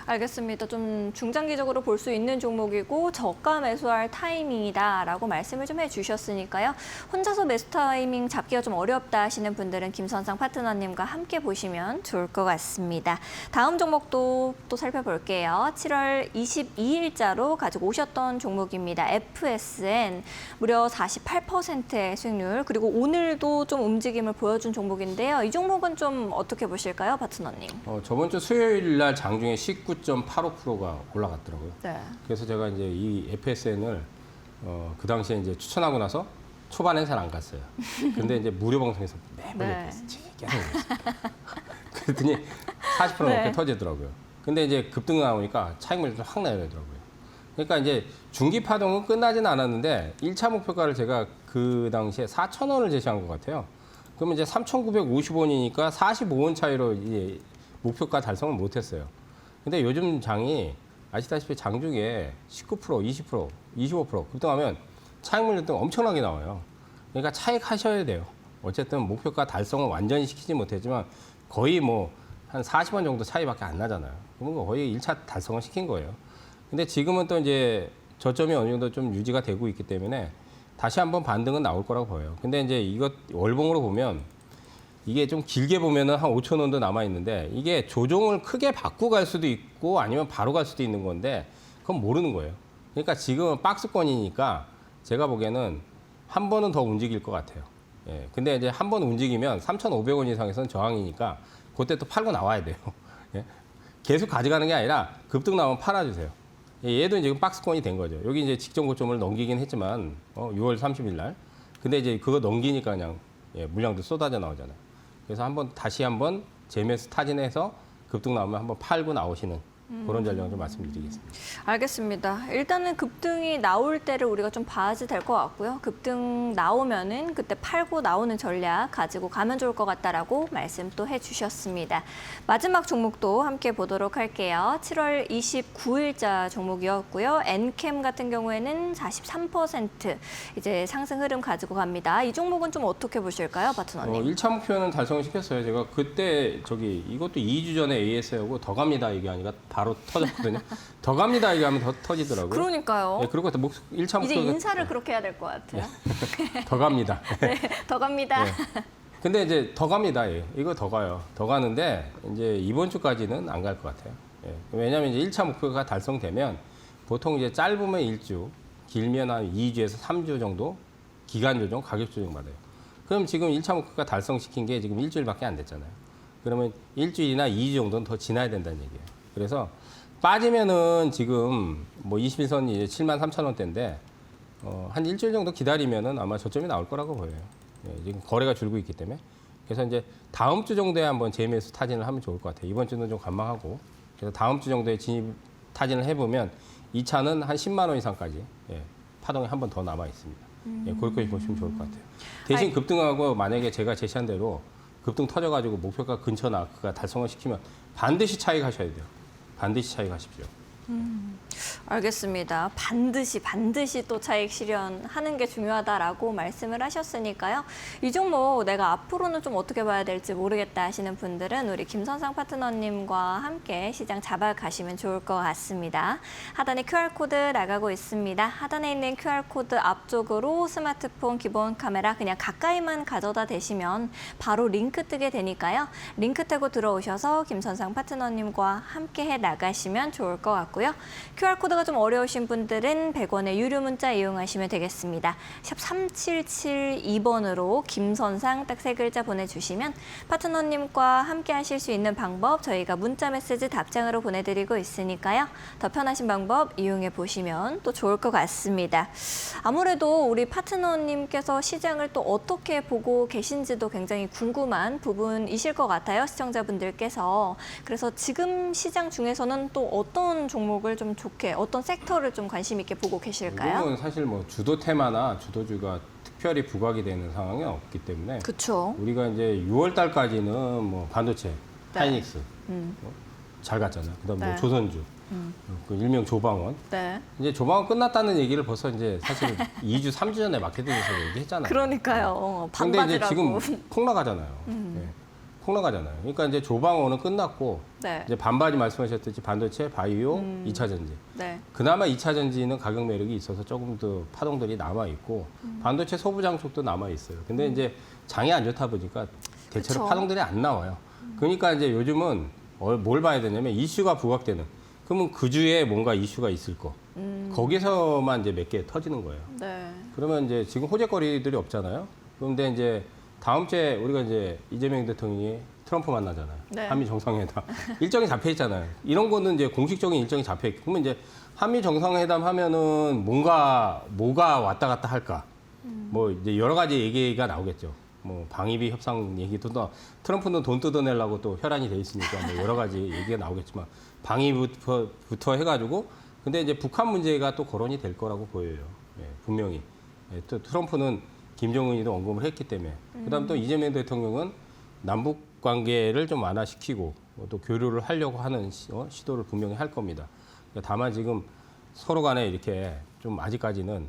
알겠습니다. 좀 중장기적으로 볼 수 있는 종목이고 저가 매수할 타이밍이다라고 말씀을 좀 해주셨으니까요. 혼자서 매수 타이밍 잡기가 좀 어렵다 하시는 분들은 김선상 파트너님과 함께 보시면 좋을 것 같습니다. 다음 종목도 또 살펴볼게요. 7월 22일자로 가지고 오셨던 종목입니다. FSN 무려 48%의 수익률 그리고 오늘도 좀 움직임을 보여준 종목인데요. 이 종목은 좀 어떻게 보실까요, 파트너님? 저번 주 수요일 날 장중에 19.85%가 올라갔더라고요. 네. 그래서 제가 이제 이 FSN을 그 당시에 이제 추천하고 나서 초반엔 잘 안 갔어요. 근데 이제 무료 방송에서 매번 네. 계속 그랬더니 40% 넘게 네. 터지더라고요. 근데 이제 급등 나오니까 차익률이 좀 확 나더라고요. 그러니까 이제 중기 파동은 끝나진 않았는데 1차 목표가를 제가 그 당시에 4,000원을 제시한 것 같아요. 그러면 이제 3,950원이니까 45원 차이로 이제 목표가 달성을 못했어요. 근데 요즘 장이 아시다시피 장중에 19%, 20%, 25% 급등하면 차익률도 엄청나게 나와요. 그러니까 차익하셔야 돼요. 어쨌든 목표가 달성을 완전히 시키지 못했지만 거의 뭐 한 40원 정도 차이밖에 안 나잖아요. 그러면 거의 1차 달성을 시킨 거예요. 근데 지금은 또 이제 저점이 어느 정도 좀 유지가 되고 있기 때문에 다시 한번 반등은 나올 거라고 보여요. 근데 이제 이것 월봉으로 보면 이게 좀 길게 보면은 한 5천 원도 남아 있는데 이게 조종을 크게 바꾸고 갈 수도 있고 아니면 바로 갈 수도 있는 건데 그건 모르는 거예요. 그러니까 지금은 박스권이니까 제가 보기에는 한 번은 더 움직일 것 같아요. 예. 근데 이제 한 번 움직이면 3,500원 이상에서는 저항이니까 그때 또 팔고 나와야 돼요. 예. 계속 가져가는 게 아니라 급등 나오면 팔아주세요. 얘도 이제 박스권이 된 거죠. 여기 이제 직전 고점을 넘기긴 했지만 6월 30일 날. 근데 이제 그거 넘기니까 그냥 물량도 쏟아져 나오잖아요. 그래서 다시 한번 재매수 타진해서 급등 나오면 한번 팔고 나오시는 그런 전략을 좀 말씀드리겠습니다. 알겠습니다. 일단은 급등이 나올 때를 우리가 좀 봐야 될 것 같고요. 급등 나오면은 그때 팔고 나오는 전략 가지고 가면 좋을 것 같다라고 말씀 또 해주셨습니다. 마지막 종목도 함께 보도록 할게요. 7월 29일자 종목이었고요. 엔캠 같은 경우에는 43% 이제 상승 흐름 가지고 갑니다. 이 종목은 좀 어떻게 보실까요, 파트너님? 1차 목표는 달성을 시켰어요. 제가 그때 이것도 2주 전에 AS하고 더 갑니다 얘기하니까 바로 터졌거든요. 더 갑니다 얘기하면 더 터지더라고요. 그러니까요. 네, 그리고 1차 목표 이제 인사를 그렇게 해야 될 것 같아요. 더 갑니다. 네, 더 갑니다. 네. 근데 이제 더 갑니다. 예. 이거 더 가요. 더 가는데 이제 이번 주까지는 안 갈 것 같아요. 예. 왜냐하면 이제 1차 목표가 달성되면 보통 이제 짧으면 1주, 길면 한 2주에서 3주 정도 기간 조정, 가격 조정 받아요. 그럼 지금 1차 목표가 달성시킨 게 지금 일주일밖에 안 됐잖아요. 그러면 일주일이나 2주 정도는 더 지나야 된다는 얘기예요. 그래서 빠지면은 지금 뭐 21선이 이제 73,000원대인데 한 일주일 정도 기다리면은 아마 저점이 나올 거라고 보여요. 예, 지금 거래가 줄고 있기 때문에. 그래서 이제 다음 주 정도에 한번 재매수 타진을 하면 좋을 것 같아요. 이번 주는 좀 관망하고. 그래서 다음 주 정도에 진입 타진을 해보면 이 차는 한 10만 원 이상까지 예, 파동이 한 번 더 남아 있습니다. 예, 그렇게 보시면 좋을 것 같아요. 대신 급등하고 만약에 제가 제시한 대로 급등 터져가지고 목표가 근처나 그가 달성을 시키면 반드시 차익 하셔야 돼요. 반드시 차익 하십시오. 알겠습니다. 반드시 또 차익 실현하는 게 중요하다라고 말씀을 하셨으니까요. 이 종목 내가 앞으로는 좀 어떻게 봐야 될지 모르겠다 하시는 분들은 우리 김선상 파트너님과 함께 시장 잡아가시면 좋을 것 같습니다. 하단에 QR코드 나가고 있습니다. 하단에 있는 QR코드 앞쪽으로 스마트폰 기본 카메라 그냥 가까이만 가져다 대시면 바로 링크 뜨게 되니까요. 링크 타고 들어오셔서 김선상 파트너님과 함께 해 나가시면 좋을 것 같고요. QR코드가 좀 어려우신 분들은 100원의 유료 문자 이용하시면 되겠습니다. 샵 3772번으로 김선상 딱 3글자 보내주시면 파트너님과 함께 하실 수 있는 방법 저희가 문자 메시지 답장으로 보내드리고 있으니까요. 더 편하신 방법 이용해 보시면 또 좋을 것 같습니다. 아무래도 우리 파트너님께서 시장을 또 어떻게 보고 계신지도 굉장히 궁금한 부분이실 것 같아요. 시청자분들께서. 그래서 지금 시장 중에서는 또 어떤 종목을 좀 좋게 어떤 섹터를 좀 관심 있게 보고 계실까요? 이건 사실 뭐 주도 테마나 주도주가 특별히 부각이 되는 상황이 없기 때문에 그렇죠. 우리가 이제 6월 달까지는 뭐 반도체, 네. 하이닉스 잘 갔잖아요. 그다음 네. 뭐 조선주, 그 일명 조방원. 네. 이제 조방원 끝났다는 얘기를 벌써 이제 사실 2주, 3주 전에 마케팅에서 얘기했잖아요. 그러니까요. 근데 이제 반바지라고. 지금 폭 나가잖아요. 네. 폭 나가잖아요. 그러니까 이제 조방원은 끝났고 네. 이제 반바지 말씀하셨듯이 반도체, 바이오, 2차 전지. 네. 그나마 2차 전지는 가격 매력이 있어서 조금 더 파동들이 남아 있고 반도체 소부장 쪽도 남아 있어요. 근데 이제 장이 안 좋다 보니까 대체로 그쵸. 파동들이 안 나와요. 그러니까 이제 요즘은 뭘 봐야 되냐면 이슈가 부각되는. 그러면 그 주에 뭔가 이슈가 있을 거. 거기서만 이제 몇 개 터지는 거예요. 네. 그러면 이제 지금 호재거리들이 없잖아요. 그런데 이제 다음 주에 우리가 이제 이재명 대통령이 트럼프 만나잖아요. 네. 한미 정상회담 일정이 잡혀 있잖아요. 이런 거는 이제 공식적인 일정이 잡혀 있고 그러면 이제 한미 정상회담 하면은 뭐가 왔다 갔다 할까? 뭐 이제 여러 가지 얘기가 나오겠죠. 뭐 방위비 협상 얘기도 트럼프는 돈 뜯어내려고 또 혈안이 돼 있으니까 뭐 여러 가지 얘기가 나오겠지만 방위부터 해가지고 근데 이제 북한 문제가 또 거론이 될 거라고 보여요. 예, 분명히. 예, 또 트럼프는 김정은이도 언급을 했기 때문에 그다음 또 이재명 대통령은 남북 관계를 좀 완화시키고 또 교류를 하려고 하는 시도를 분명히 할 겁니다. 다만 지금 서로 간에 이렇게 좀 아직까지는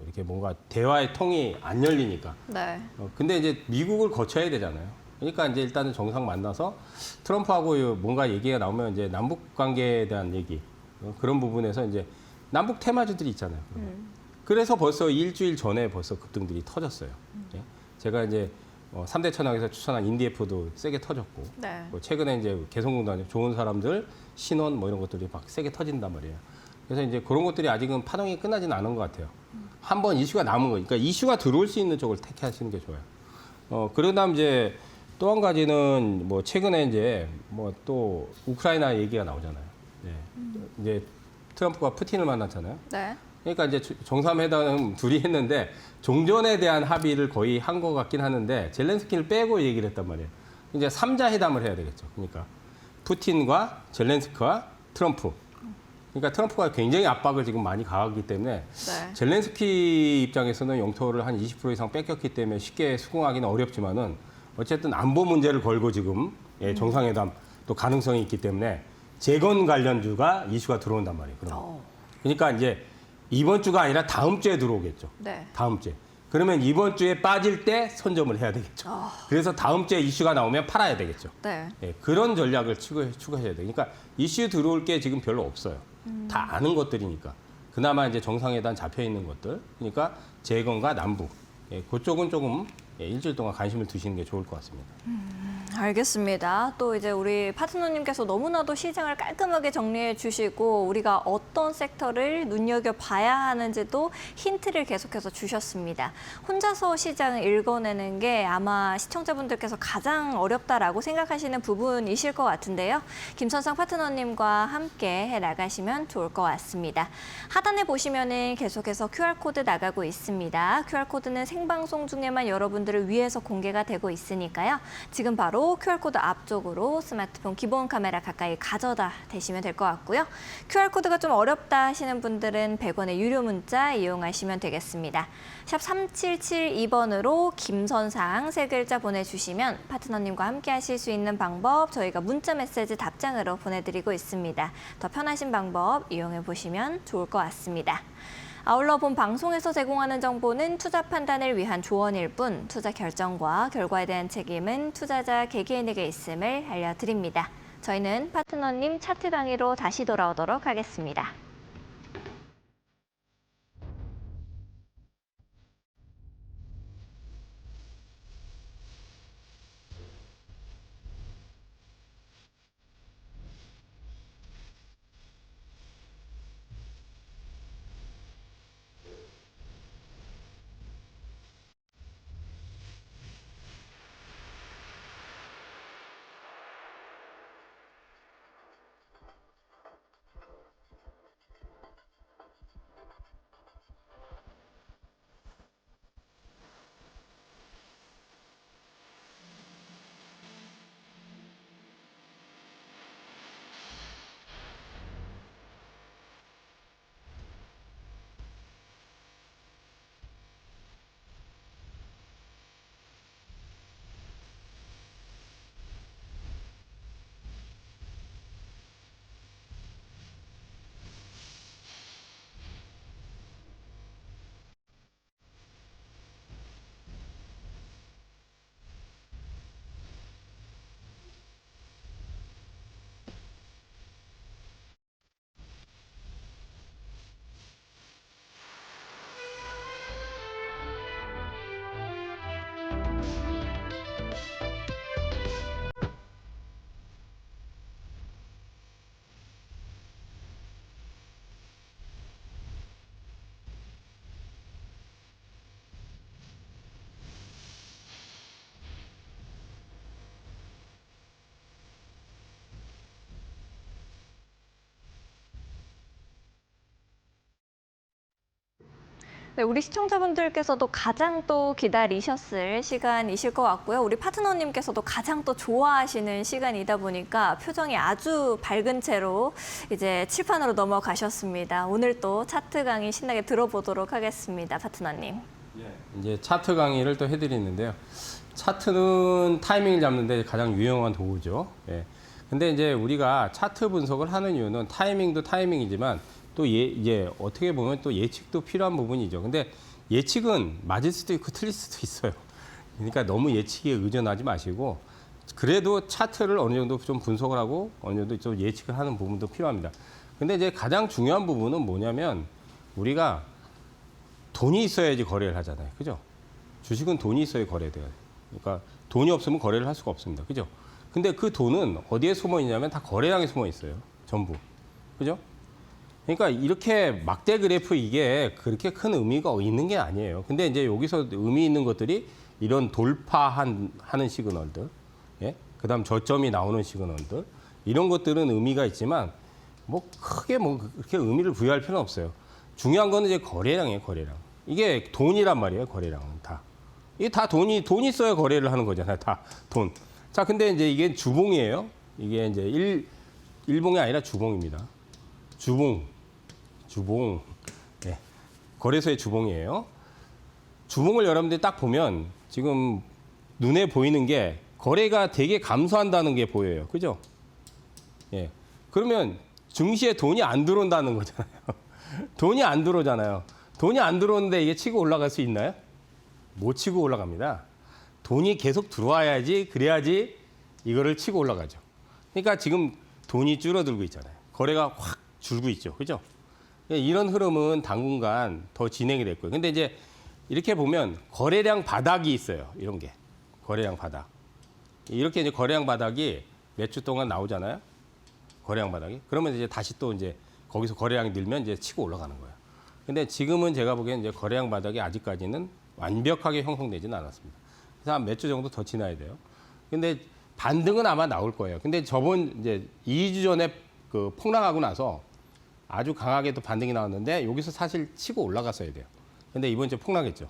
이렇게 뭔가 대화의 통이 안 열리니까. 네. 근데 이제 미국을 거쳐야 되잖아요. 그러니까 이제 일단은 정상 만나서 트럼프하고 뭔가 얘기가 나오면 이제 남북 관계에 대한 얘기 그런 부분에서 이제 남북 테마주들이 있잖아요. 그래서 벌써 일주일 전에 벌써 급등들이 터졌어요. 예? 제가 이제 3대 천왕에서 추천한 인디에프도 세게 터졌고 네. 뭐 최근에 이제 개성공단 좋은 사람들 신원 뭐 이런 것들이 막 세게 터진단 말이에요. 그래서 이제 그런 것들이 아직은 파동이 끝나지는 않은 것 같아요. 한번 이슈가 남은 거니까 그러니까 이슈가 들어올 수 있는 쪽을 택하시는 게 좋아요. 그러다음 이제 또 한 가지는 뭐 최근에 이제 뭐 또 우크라이나 얘기가 나오잖아요. 예. 이제 트럼프가 푸틴을 만났잖아요. 네. 그러니까 이제 정상회담 둘이 했는데 종전에 대한 합의를 거의 한 것 같긴 하는데 젤렌스키를 빼고 얘기를 했단 말이에요. 이제 3자 회담을 해야 되겠죠. 그러니까 푸틴과 젤렌스키와 트럼프. 그러니까 트럼프가 굉장히 압박을 지금 많이 가하기 때문에 네. 젤렌스키 입장에서는 영토를 한 20% 이상 뺏겼기 때문에 쉽게 수긍하기는 어렵지만은 어쨌든 안보 문제를 걸고 지금 예, 정상회담 또 가능성이 있기 때문에 재건 관련주가 이슈가 들어온단 말이에요. 그럼. 그러니까 이제 이번 주가 아니라 다음 주에 들어오겠죠. 네. 다음 주에. 그러면 이번 주에 빠질 때 선점을 해야 되겠죠. 그래서 다음 주에 이슈가 나오면 팔아야 되겠죠. 네. 예, 그런 전략을 추구하셔야 돼요. 그러니까 이슈 들어올 게 지금 별로 없어요. 다 아는 것들이니까. 그나마 이제 정상회담 잡혀 있는 것들. 그러니까 재건과 남북. 예, 그쪽은 조금 예, 일주일 동안 관심을 두시는 게 좋을 것 같습니다. 알겠습니다. 또 이제 우리 파트너님께서 너무나도 시장을 깔끔하게 정리해 주시고 우리가 어떤 섹터를 눈여겨봐야 하는지도 힌트를 계속해서 주셨습니다. 혼자서 시장을 읽어내는 게 아마 시청자분들께서 가장 어렵다라고 생각하시는 부분이실 것 같은데요. 김선상 파트너님과 함께 해 나가시면 좋을 것 같습니다. 하단에 보시면은 계속해서 QR코드 나가고 있습니다. QR코드는 생방송 중에만 여러분들을 위해서 공개가 되고 있으니까요. 지금 바로 QR코드 앞쪽으로 스마트폰 기본 카메라 가까이 가져다 대시면 될 것 같고요. QR코드가 좀 어렵다 하시는 분들은 100원의 유료 문자 이용하시면 되겠습니다. 샵 3772번으로 김선상 세 글자 보내주시면 파트너님과 함께 하실 수 있는 방법 저희가 문자 메시지 답장으로 보내드리고 있습니다. 더 편하신 방법 이용해 보시면 좋을 것 같습니다. 아울러 본 방송에서 제공하는 정보는 투자 판단을 위한 조언일 뿐 투자 결정과 결과에 대한 책임은 투자자 개개인에게 있음을 알려드립니다. 저희는 파트너님 차트 강의로 다시 돌아오도록 하겠습니다. 네, 우리 시청자분들께서도 가장 또 기다리셨을 시간이실 것 같고요. 우리 파트너님께서도 가장 또 좋아하시는 시간이다 보니까 표정이 아주 밝은 채로 이제 칠판으로 넘어가셨습니다. 오늘 또 차트 강의 신나게 들어보도록 하겠습니다. 파트너님. 이제 차트 강의를 또 해드리는데요. 차트는 타이밍을 잡는데 가장 유용한 도구죠. 예. 근데 이제 우리가 차트 분석을 하는 이유는 타이밍도 타이밍이지만 또 이제 어떻게 보면 또 예측도 필요한 부분이죠. 근데 예측은 맞을 수도 있고 틀릴 수도 있어요. 그러니까 너무 예측에 의존하지 마시고 그래도 차트를 어느 정도 좀 분석을 하고 어느 정도 좀 예측을 하는 부분도 필요합니다. 근데 이제 가장 중요한 부분은 뭐냐면 우리가 돈이 있어야지 거래를 하잖아요. 그죠? 주식은 돈이 있어야 거래돼요. 그러니까 돈이 없으면 거래를 할 수가 없습니다. 그죠? 근데 그 돈은 어디에 숨어 있냐면 다 거래량에 숨어 있어요. 전부. 그죠? 그러니까 이렇게 막대 그래프 이게 그렇게 큰 의미가 있는 게 아니에요. 근데 이제 여기서 의미 있는 것들이 이런 돌파하는 시그널들, 예? 그다음 저점이 나오는 시그널들 이런 것들은 의미가 있지만 뭐 크게 뭐 그렇게 의미를 부여할 필요는 없어요. 중요한 거는 이제 거래량이에요, 거래량. 이게 돈이란 말이에요, 거래량은 다. 이게 다 돈이 있어야 거래를 하는 거잖아요, 다 돈. 자, 근데 이제 이게 주봉이에요. 이게 이제 일봉이 아니라 주봉입니다. 주봉. 네. 거래소의 주봉이에요. 주봉을 여러분들이 딱 보면 지금 눈에 보이는 게 거래가 되게 감소한다는 게 보여요. 그죠? 예. 그러면 증시에 돈이 안 들어온다는 거잖아요. 돈이 안 들어오잖아요. 돈이 안 들어오는데 이게 치고 올라갈 수 있나요? 못 치고 올라갑니다. 돈이 계속 들어와야지, 그래야지 이거를 치고 올라가죠. 그러니까 지금 돈이 줄어들고 있잖아요. 거래가 확 줄고 있죠. 그죠? 이런 흐름은 당분간 더 진행이 됐고요. 근데 이제 이렇게 보면 거래량 바닥이 있어요. 이런 게 거래량 바닥. 이렇게 이제 거래량 바닥이 몇 주 동안 나오잖아요. 거래량 바닥이. 그러면 이제 다시 또 이제 거기서 거래량이 늘면 이제 치고 올라가는 거예요. 근데 지금은 제가 보기엔 이제 거래량 바닥이 아직까지는 완벽하게 형성되지는 않았습니다. 그래서 한 몇 주 정도 더 지나야 돼요. 근데 반등은 아마 나올 거예요. 근데 저번 이제 2주 전에 그 폭락하고 나서 아주 강하게 또 반등이 나왔는데 여기서 사실 치고 올라갔어야 돼요. 근데 이번 주에 폭락했죠.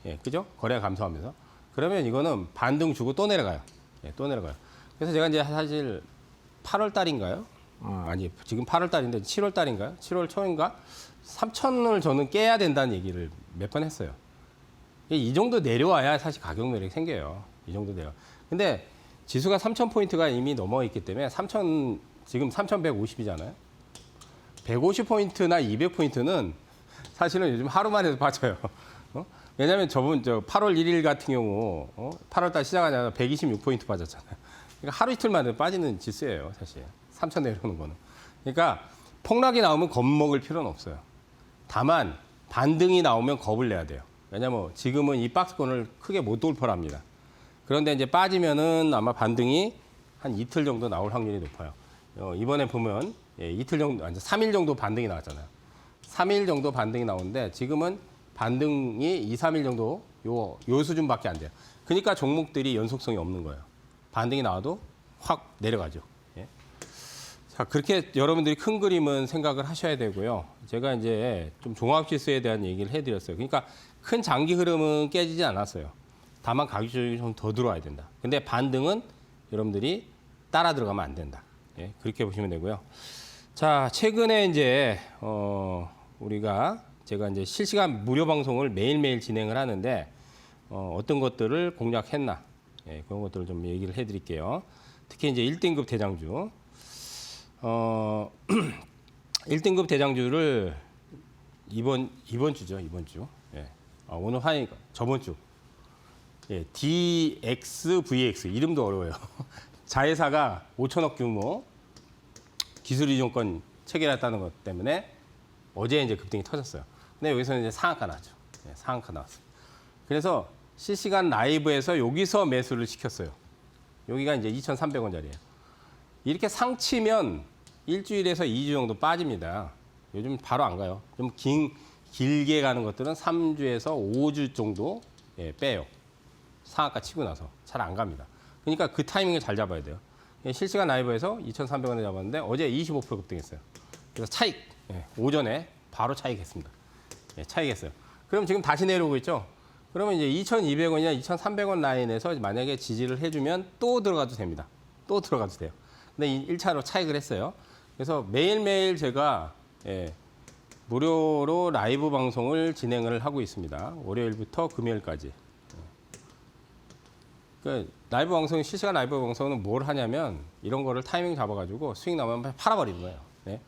예, 그죠? 거래가 감소하면서. 그러면 이거는 반등 주고 또 내려가요. 예, 또 내려가요. 그래서 제가 이제 사실 8월 달인가요? 아니, 지금 8월 달인데 7월 달인가요? 7월 초인가? 3천을 저는 깨야 된다는 얘기를 몇 번 했어요. 이 정도 내려와야 사실 가격 매력이 생겨요. 이 정도 내려. 근데 지수가 3,000포인트가 이미 넘어 있기 때문에 지금 3,150이잖아요. 150포인트나 200포인트는 사실은 요즘 하루만 해도 빠져요. 왜냐하면 저 8월 1일 같은 경우 8월 달 시작하자마자 126포인트 빠졌잖아요. 그러니까 하루 이틀 만에 빠지는 지수예요, 사실. 3천 내려오는 거는. 그러니까 폭락이 나오면 겁먹을 필요는 없어요. 다만 반등이 나오면 겁을 내야 돼요. 왜냐하면 지금은 이 박스권을 크게 못 돌파합니다. 그런데 이제 빠지면은 아마 반등이 한 이틀 정도 나올 확률이 높아요. 이번에 보면 이틀 정도, 아니 3일 정도 반등이 나왔잖아요. 3일 정도 반등이 나오는데 지금은 반등이 2, 3일 정도 요 수준밖에 안 돼요. 그러니까 종목들이 연속성이 없는 거예요. 반등이 나와도 확 내려가죠. 예. 자, 그렇게 여러분들이 큰 그림은 생각을 하셔야 되고요. 제가 이제 좀 종합지수에 대한 얘기를 해드렸어요. 그러니까 큰 장기 흐름은 깨지지 않았어요. 다만 가격이 좀 더 들어와야 된다. 근데 반등은 여러분들이 따라 들어가면 안 된다. 예, 그렇게 보시면 되고요. 자, 최근에 이제 제가 이제 실시간 무료 방송을 매일매일 진행을 하는데 어떤 것들을 공략했나, 예, 그런 것들을 좀 얘기를 해드릴게요. 특히 이제 1등급 대장주, 1등급 대장주를 이번 주죠, 이번 주. 예. 오늘 저번 주. 예, DXVX 이름도 어려워요. 자회사가 5천억 규모 기술 이전권 체결했다는 것 때문에 어제 이제 급등이 터졌어요. 근데 여기서는 이제 상한가 나왔죠. 예, 상한가 나왔어요. 그래서 실시간 라이브에서 여기서 매수를 시켰어요. 여기가 이제 2,300원짜리예요. 이렇게 상치면 일주일에서 2주 정도 빠집니다. 요즘 바로 안 가요. 좀 길게 가는 것들은 3주에서 5주 정도 빼요. 상한가 치고 나서 잘 안 갑니다. 그러니까 그 타이밍을 잘 잡아야 돼요. 실시간 라이브에서 2,300원에 잡았는데 어제 25% 급등했어요. 그래서 차익, 오전에 바로 차익했습니다. 차익했어요. 그럼 지금 다시 내려오고 있죠? 그러면 이제 2,200원이나 2,300원 라인에서 만약에 지지를 해주면 또 들어가도 됩니다. 또 들어가도 돼요. 근데 1차로 차익을 했어요. 그래서 매일매일 제가 무료로 라이브 방송을 진행을 하고 있습니다. 월요일부터 금요일까지. 그 라이브 방송, 실시간 라이브 방송은 뭘 하냐면 이런 거를 타이밍 잡아가지고 수익 나면 팔아버리는 거예요. 네.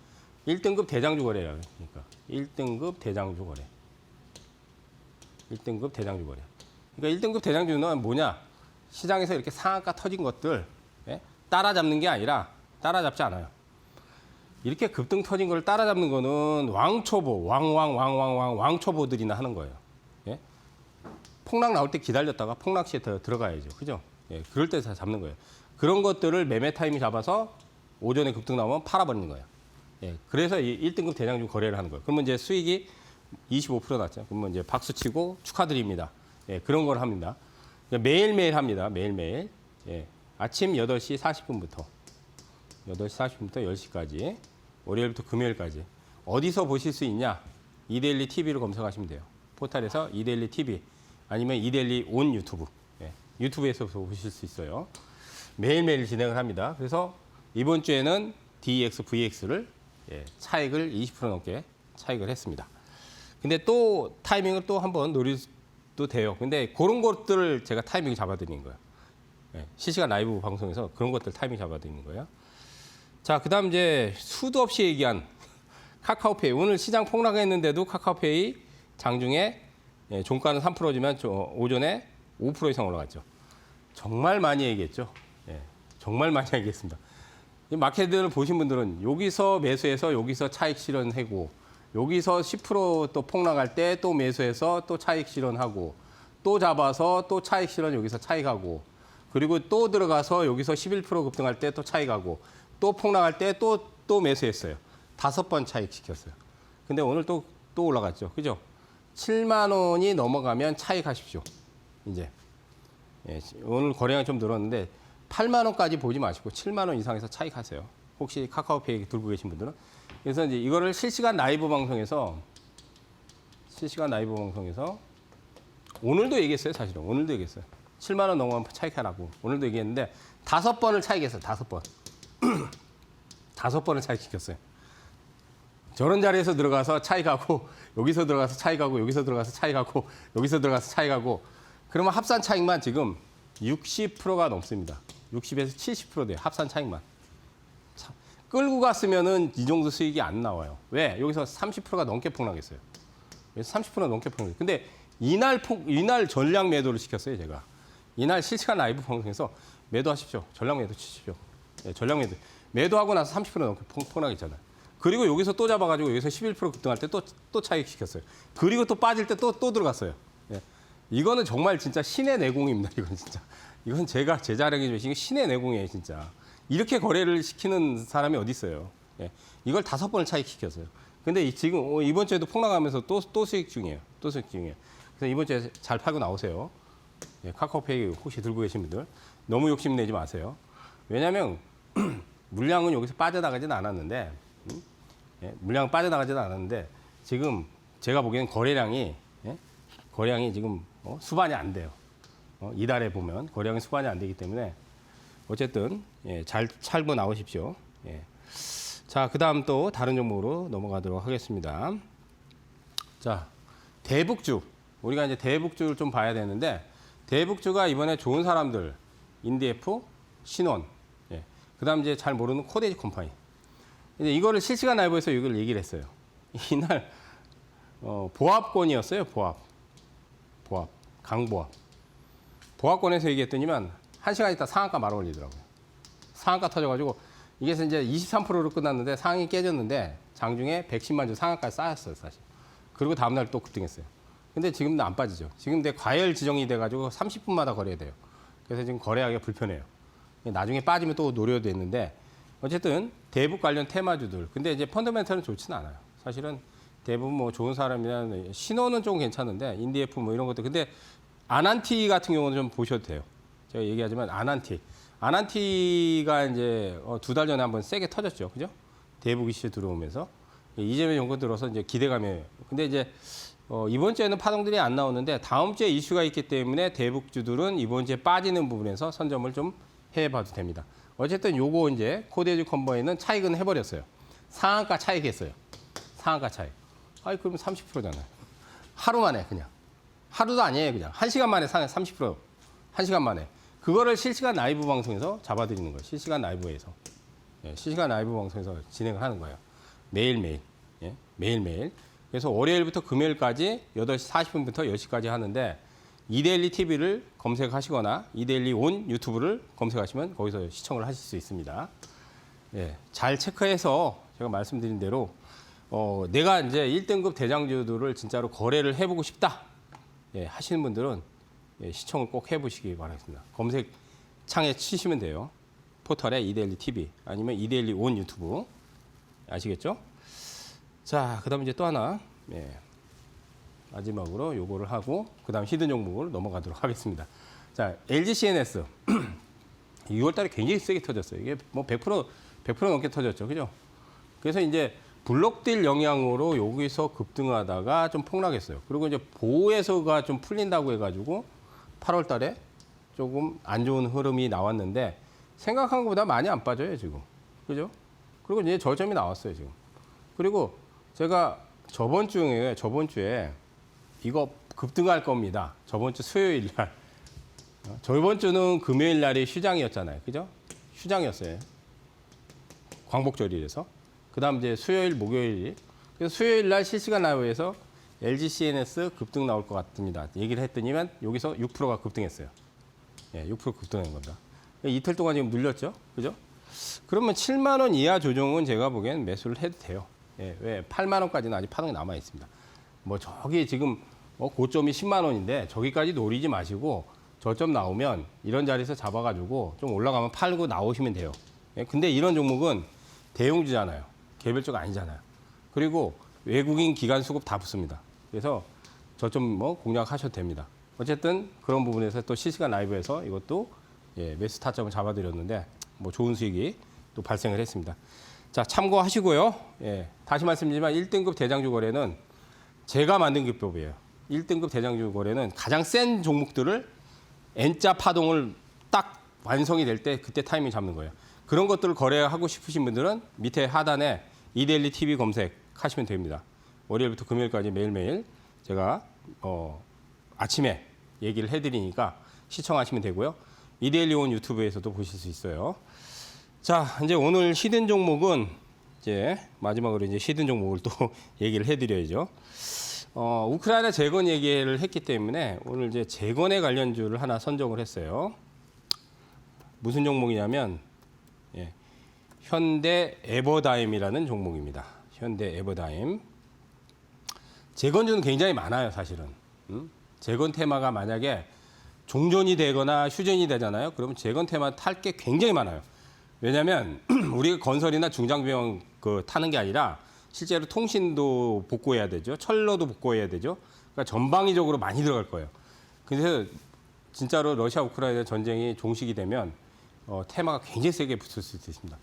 1등급 대장주 거래예요. 그러니까 1등급 대장주 거래. 1등급 대장주 거래. 그러니까 1등급 대장주는 뭐냐? 시장에서 이렇게 상한가 터진 것들 따라잡는 게 아니라 따라잡지 않아요. 이렇게 급등 터진 걸 따라잡는 거는 왕초보, 왕초보들이나 하는 거예요. 예? 폭락 나올 때 기다렸다가 폭락 시에 들어가야죠. 그죠? 예, 그럴 때 잡는 거예요. 그런 것들을 매매 타이밍 잡아서 오전에 급등 나오면 팔아버리는 거예요. 예, 그래서 1등급 대장주 거래를 하는 거예요. 그러면 이제 수익이 25% 났죠. 그러면 이제 박수 치고 축하드립니다. 예, 그런 걸 합니다. 그러니까 매일매일 합니다. 매일매일. 예, 아침 8시 40분부터 10시까지 월요일부터 금요일까지 어디서 보실 수 있냐? 이데일리 TV로 검색하시면 돼요. 포털에서 이데일리 TV 아니면 이데일리 온 유튜브. 예, 유튜브에서 보실 수 있어요. 매일매일 진행을 합니다. 그래서 이번 주에는 DXVX를 차익을 20% 넘게 차익을 했습니다. 근데 또 타이밍을 또 한번 노려도 돼요. 근데 그런 것들을 제가 타이밍 잡아드리는 거예요. 실시간 라이브 방송에서 그런 것들 타이밍 잡아드리는 거예요. 자, 그 다음 이제 수도 없이 얘기한 카카오페이. 오늘 시장 폭락했는데도 카카오페이 장중에 종가는 3%지만 오전에 5% 이상 올라갔죠. 정말 많이 얘기했죠. 정말 많이 얘기했습니다. 이 마켓을 보신 분들은 여기서 매수해서 여기서 차익 실현하고 여기서 10%또 폭락할 때 또 매수해서 또 차익 실현하고 또 잡아서 또 차익 실현 여기서 차익하고 그리고 또 들어가서 여기서 11% 급등할 때 또 차익하고 또 폭락할 때 또 매수했어요. 5번 차익 시켰어요. 근데 오늘 또 올라갔죠. 그죠? 7만 원이 넘어가면 차익하십시오. 이제. 예, 오늘 거래량이 좀 늘었는데 8만 원까지 보지 마시고 7만 원 이상에서 차익하세요. 혹시 카카오페이 들고 계신 분들은. 그래서 이제 이거를 실시간 라이브 방송에서 오늘도 얘기했어요, 사실은. 오늘도 얘기했어요. 7만 원 넘어가면 차익하라고. 오늘도 얘기했는데 5번을 차익했어요. 5번. 5번을 차익시켰어요. 저런 자리에서 들어가서 차익하고 여기서 들어가서 차익하고 여기서 들어가서 차익하고 여기서 들어가서 차익하고 그러면 합산 차익만 지금 60%가 넘습니다. 60에서 70% 돼요. 합산 차익만. 참, 끌고 갔으면은 이 정도 수익이 안 나와요. 왜? 여기서 30%가 넘게 폭락했어요. 여기서 30%가 넘게 폭락했어요. 근데 이날 전량 매도를 시켰어요, 제가. 이날 실시간 라이브 방송에서 매도하십시오. 전량 매도 치십시오. 네, 전량 매도. 매도하고 나서 30% 넘게 폭락했잖아요. 그리고 여기서 또 잡아가지고 여기서 11% 급등할 때 또 차익 시켰어요. 그리고 또 빠질 때 또 들어갔어요. 예. 이거는 정말 진짜 신의 내공입니다. 이건 진짜. 이건 제가 제 자랑해 주신 신의 내공이에요, 진짜. 이렇게 거래를 시키는 사람이 어디 있어요. 예. 이걸 5번을 차익 시켰어요. 근데 지금 이번 주에도 폭락하면서 또 수익 중이에요. 또 수익 중이에요. 그래서 이번 주에 잘 팔고 나오세요. 예. 카카오페이 혹시 들고 계신 분들 너무 욕심내지 마세요. 왜냐하면 물량은 여기서 빠져나가지는 않았는데 예, 물량은 빠져나가지는 않았는데 지금 제가 보기에는 거래량이 지금 수반이 안 돼요. 이달에 보면 거래량이 수반이 안 되기 때문에 어쨌든 예, 잘 찰고 나오십시오. 예. 자, 그다음 또 다른 종목으로 넘어가도록 하겠습니다. 자, 대북주. 우리가 이제 대북주를 좀 봐야 되는데 대북주가 이번에 좋은 사람들 인디에프, 신원, 예. 그다음 이제 잘 모르는 코데지 컴퍼니. 이제 이거를 실시간 라이브에서 이걸 얘기를 했어요. 이날 보합권이었어요. 강보합. 보합권에서 얘기했더니만 1시간 있다 상한가 말아 올리더라고요. 상한가 터져가지고 이게 이제 23%로 끝났는데 상이 깨졌는데 장중에 110만 주 상한가에 쌓였어요, 사실. 그리고 다음날 또 급등했어요. 근데 지금도 안 빠지죠. 지금 내 과열 지정이 돼가지고 30분마다 거래야 돼요. 그래서 지금 거래하기가 불편해요. 나중에 빠지면 또 노려도 됐는데 어쨌든 대북 관련 테마주들. 근데 이제 펀더멘털은 좋지는 않아요. 사실은 대부분 뭐 좋은 사람이나 신호는 좀 괜찮은데 인디에프 뭐 이런 것들. 근데 아난티 같은 경우는 좀 보셔도 돼요. 제가 얘기하지만 아난티가 이제 2달 전에 한번 세게 터졌죠. 그죠? 대북 이슈 들어오면서 이재명 정권 들어서 이제 기대감이. 근데 이제 이번 주에는 파동들이 안 나오는데 다음 주에 이슈가 있기 때문에 대북주들은 이번 주에 빠지는 부분에서 선점을 좀 해봐도 됩니다. 어쨌든 요거 이제 코데지 컴버인은 차익은 해버렸어요. 상한가 차익했어요. 상한가 차익. 아이 그러면 30%잖아요. 하루 만에 그냥. 하루도 아니에요 그냥. 1시간 만에 30%. 1시간 만에. 그거를 실시간 라이브 방송에서 잡아드리는 거예요. 실시간 라이브에서. 예, 실시간 라이브 방송에서 진행을 하는 거예요. 매일매일. 예, 매일매일. 그래서 월요일부터 금요일까지 8시 40분부터 10시까지 하는데 이데일리 TV를 검색하시거나 이데일리 온 유튜브를 검색하시면 거기서 시청을 하실 수 있습니다. 예, 잘 체크해서 제가 말씀드린 대로 내가 이제 1등급 대장주들을 진짜로 거래를 해보고 싶다 예, 하시는 분들은 예, 시청을 꼭 해보시기 바라겠습니다. 검색창에 치시면 돼요. 포털에 이데일리 TV 아니면 이데일리 온 유튜브 아시겠죠? 자, 그다음 이제 또 하나 예, 마지막으로 요거를 하고 그다음 히든 종목으로 넘어가도록 하겠습니다. 자, LG CNS 6월달에 굉장히 세게 터졌어요. 이게 뭐 100% 넘게 터졌죠, 그죠? 그래서 이제 블록딜 영향으로 여기서 급등하다가 좀 폭락했어요. 그리고 이제 보호에서가 좀 풀린다고 해가지고 8월달에 조금 안 좋은 흐름이 나왔는데 생각한 것보다 많이 안 빠져요, 지금, 그죠? 그리고 이제 저점이 나왔어요, 지금. 그리고 제가 저번 주에 이거 급등할 겁니다. 저번 주 수요일 날. 저번 주는 금요일 날이 휴장이었잖아요. 그죠? 휴장이었어요. 광복절이라서. 그 다음 이제 수요일, 목요일. 그래서 수요일 날 실시간 라이브에서 LG CNS 급등 나올 것 같습니다. 얘기를 했더니만 여기서 6%가 급등했어요. 예, 6% 급등한 겁니다. 이틀 동안 지금 눌렸죠? 그죠? 그러면 7만 원 이하 조정은 제가 보기엔 매수를 해도 돼요. 예, 왜 8만 원까지는 아직 파동이 남아 있습니다. 뭐 저기 지금 고점이 10만 원인데 저기까지 노리지 마시고 저점 나오면 이런 자리에서 잡아가지고 좀 올라가면 팔고 나오시면 돼요. 예, 근데 이런 종목은 대형주잖아요. 개별주가 아니잖아요. 그리고 외국인 기관 수급 다 붙습니다. 그래서 저점 뭐 공략하셔도 됩니다. 어쨌든 그런 부분에서 또 실시간 라이브에서 이것도 예, 매수 타점을 잡아드렸는데 뭐 좋은 수익이 또 발생을 했습니다. 자, 참고하시고요. 예, 다시 말씀드리지만 1등급 대장주 거래는 제가 만든 기법이에요. 1등급 대장주 거래는 가장 센 종목들을 N자 파동을 딱 완성이 될 때 그때 타이밍 잡는 거예요. 그런 것들을 거래하고 싶으신 분들은 밑에 하단에 이데일리 TV 검색하시면 됩니다. 월요일부터 금요일까지 매일매일 제가 아침에 얘기를 해드리니까 시청하시면 되고요. 이데일리 온 유튜브에서도 보실 수 있어요. 자, 이제 오늘 히든 종목은 이제 마지막으로 이제 히든 종목을 또 얘기를 해드려야죠. 우크라이나 재건 얘기를 했기 때문에 오늘 이제 재건에 관련주를 하나 선정을 했어요. 무슨 종목이냐면 예, 현대 에버다임이라는 종목입니다. 현대 에버다임. 재건주는 굉장히 많아요, 사실은. 재건 테마가 만약에 종전이 되거나 휴전이 되잖아요. 그러면 재건 테마 탈 게 굉장히 많아요. 왜냐하면 우리가 건설이나 중장비용 타는 게 아니라 실제로 통신도 복구해야 되죠. 철로도 복구해야 되죠. 그러니까 전방위적으로 많이 들어갈 거예요. 그래서 진짜로 러시아 우크라이나 전쟁이 종식이 되면 테마가 굉장히 세게 붙을 수 있습니다.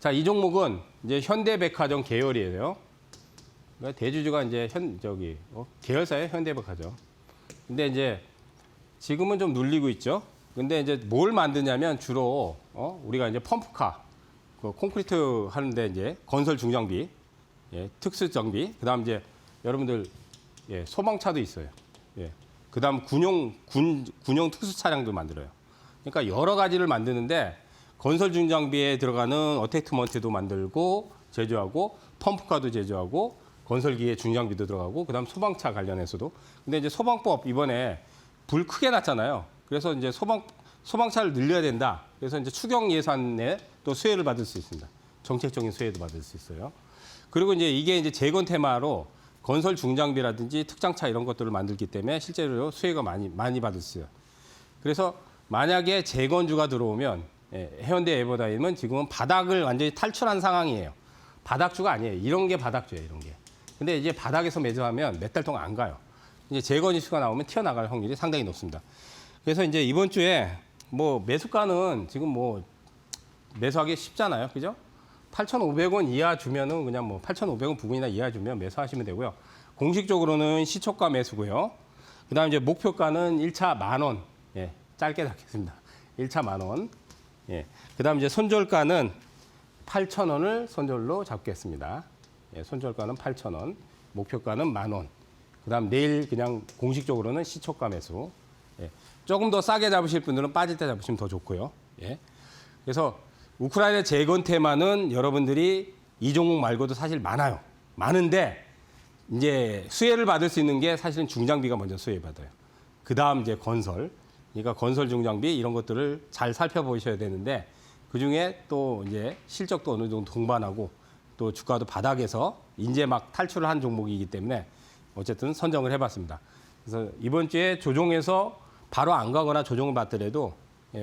자, 이 종목은 이제 현대백화점 계열이에요. 그러니까 대주주가 이제 계열사예요, 현대백화점. 근데 이제 지금은 좀 눌리고 있죠. 근데 이제 뭘 만드냐면 주로 우리가 이제 펌프카, 콘크리트 하는데 이제 건설 중장비, 예, 특수 장비, 그다음 이제 여러분들 예, 소방차도 있어요. 예, 그다음 군용 특수 차량도 만들어요. 그러니까 여러 가지를 만드는데 건설 중장비에 들어가는 어택트먼트도 만들고 제조하고 펌프카도 제조하고 건설기에 중장비도 들어가고 그다음 소방차 관련해서도. 근데 이제 소방법 이번에 불 크게 났잖아요. 그래서 이제 소방차를 늘려야 된다. 그래서 이제 추경 예산에 또 수혜를 받을 수 있습니다. 정책적인 수혜도 받을 수 있어요. 그리고 이제 이게 이제 재건 테마로 건설 중장비라든지 특장차 이런 것들을 만들기 때문에 실제로 수혜가 많이 받을 수 있어요. 그래서 만약에 재건주가 들어오면 현대 에버다임은 지금은 바닥을 완전히 탈출한 상황이에요. 바닥주가 아니에요. 이런 게 바닥주예요, 이런 게. 근데 이제 바닥에서 매수하면 몇 달 동안 안 가요. 이제 재건 이슈가 나오면 튀어나갈 확률이 상당히 높습니다. 그래서 이제 이번 주에 뭐 매수가는 지금 뭐 매수하기 쉽잖아요. 그죠? 8,500원 이하 주면은 그냥 뭐 8,500원 부근이나 이하 주면 매수하시면 되고요. 공식적으로는 시초가 매수고요. 그다음에 이제 목표가는 1차 10,000원. 예, 짧게 잡겠습니다. 1차 10,000원. 예. 그다음 이제 손절가는 8,000원을 손절로 잡겠습니다. 예, 손절가는 8,000원. 목표가는 10,000원. 그다음 내일 그냥 공식적으로는 시초가 매수. 예. 조금 더 싸게 잡으실 분들은 빠질 때 잡으시면 더 좋고요. 예. 그래서 우크라이나 재건 테마는 여러분들이 이 종목 말고도 사실 많아요. 많은데 이제 수혜를 받을 수 있는 게 사실은 중장비가 먼저 수혜받아요. 그다음 이제 건설. 그러니까 건설 중장비 이런 것들을 잘 살펴보셔야 되는데 그중에 또 이제 실적도 어느 정도 동반하고 또 주가도 바닥에서 이제 막 탈출을 한 종목이기 때문에 어쨌든 선정을 해봤습니다. 그래서 이번 주에 조정해서 바로 안 가거나 조정을 받더라도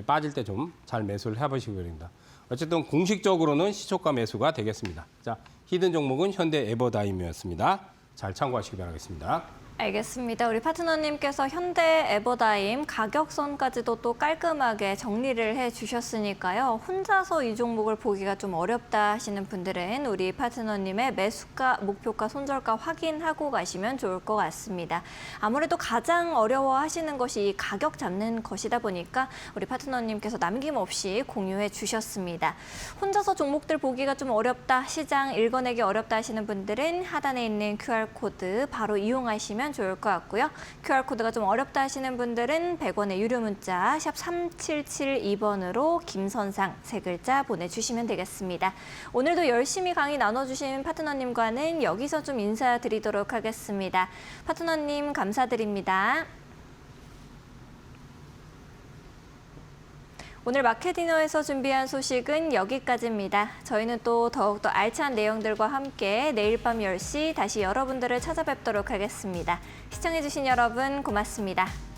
빠질 때 좀 잘 매수를 해보시기 바랍니다. 어쨌든 공식적으로는 시초가 매수가 되겠습니다. 자, 히든 종목은 현대 에버다임이었습니다. 잘 참고하시기 바라겠습니다. 알겠습니다. 우리 파트너님께서 현대 에버다임 가격선까지도 또 깔끔하게 정리를 해주셨으니까요. 혼자서 이 종목을 보기가 좀 어렵다 하시는 분들은 우리 파트너님의 매수가, 목표가, 손절가 확인하고 가시면 좋을 것 같습니다. 아무래도 가장 어려워하시는 것이 이 가격 잡는 것이다 보니까 우리 파트너님께서 남김없이 공유해 주셨습니다. 혼자서 종목들 보기가 좀 어렵다, 시장 읽어내기 어렵다 하시는 분들은 하단에 있는 QR코드 바로 이용하시면 좋을 것 같고요. QR코드가 좀 어렵다 하시는 분들은 100원의 유료 문자 샵 3772번으로 김선상 3글자 보내주시면 되겠습니다. 오늘도 열심히 강의 나눠주신 파트너님과는 여기서 좀 인사드리도록 하겠습니다. 파트너님 감사드립니다. 오늘 마켓디너에서 준비한 소식은 여기까지입니다. 저희는 또 더욱더 알찬 내용들과 함께 내일 밤 10시 다시 여러분들을 찾아뵙도록 하겠습니다. 시청해주신 여러분 고맙습니다.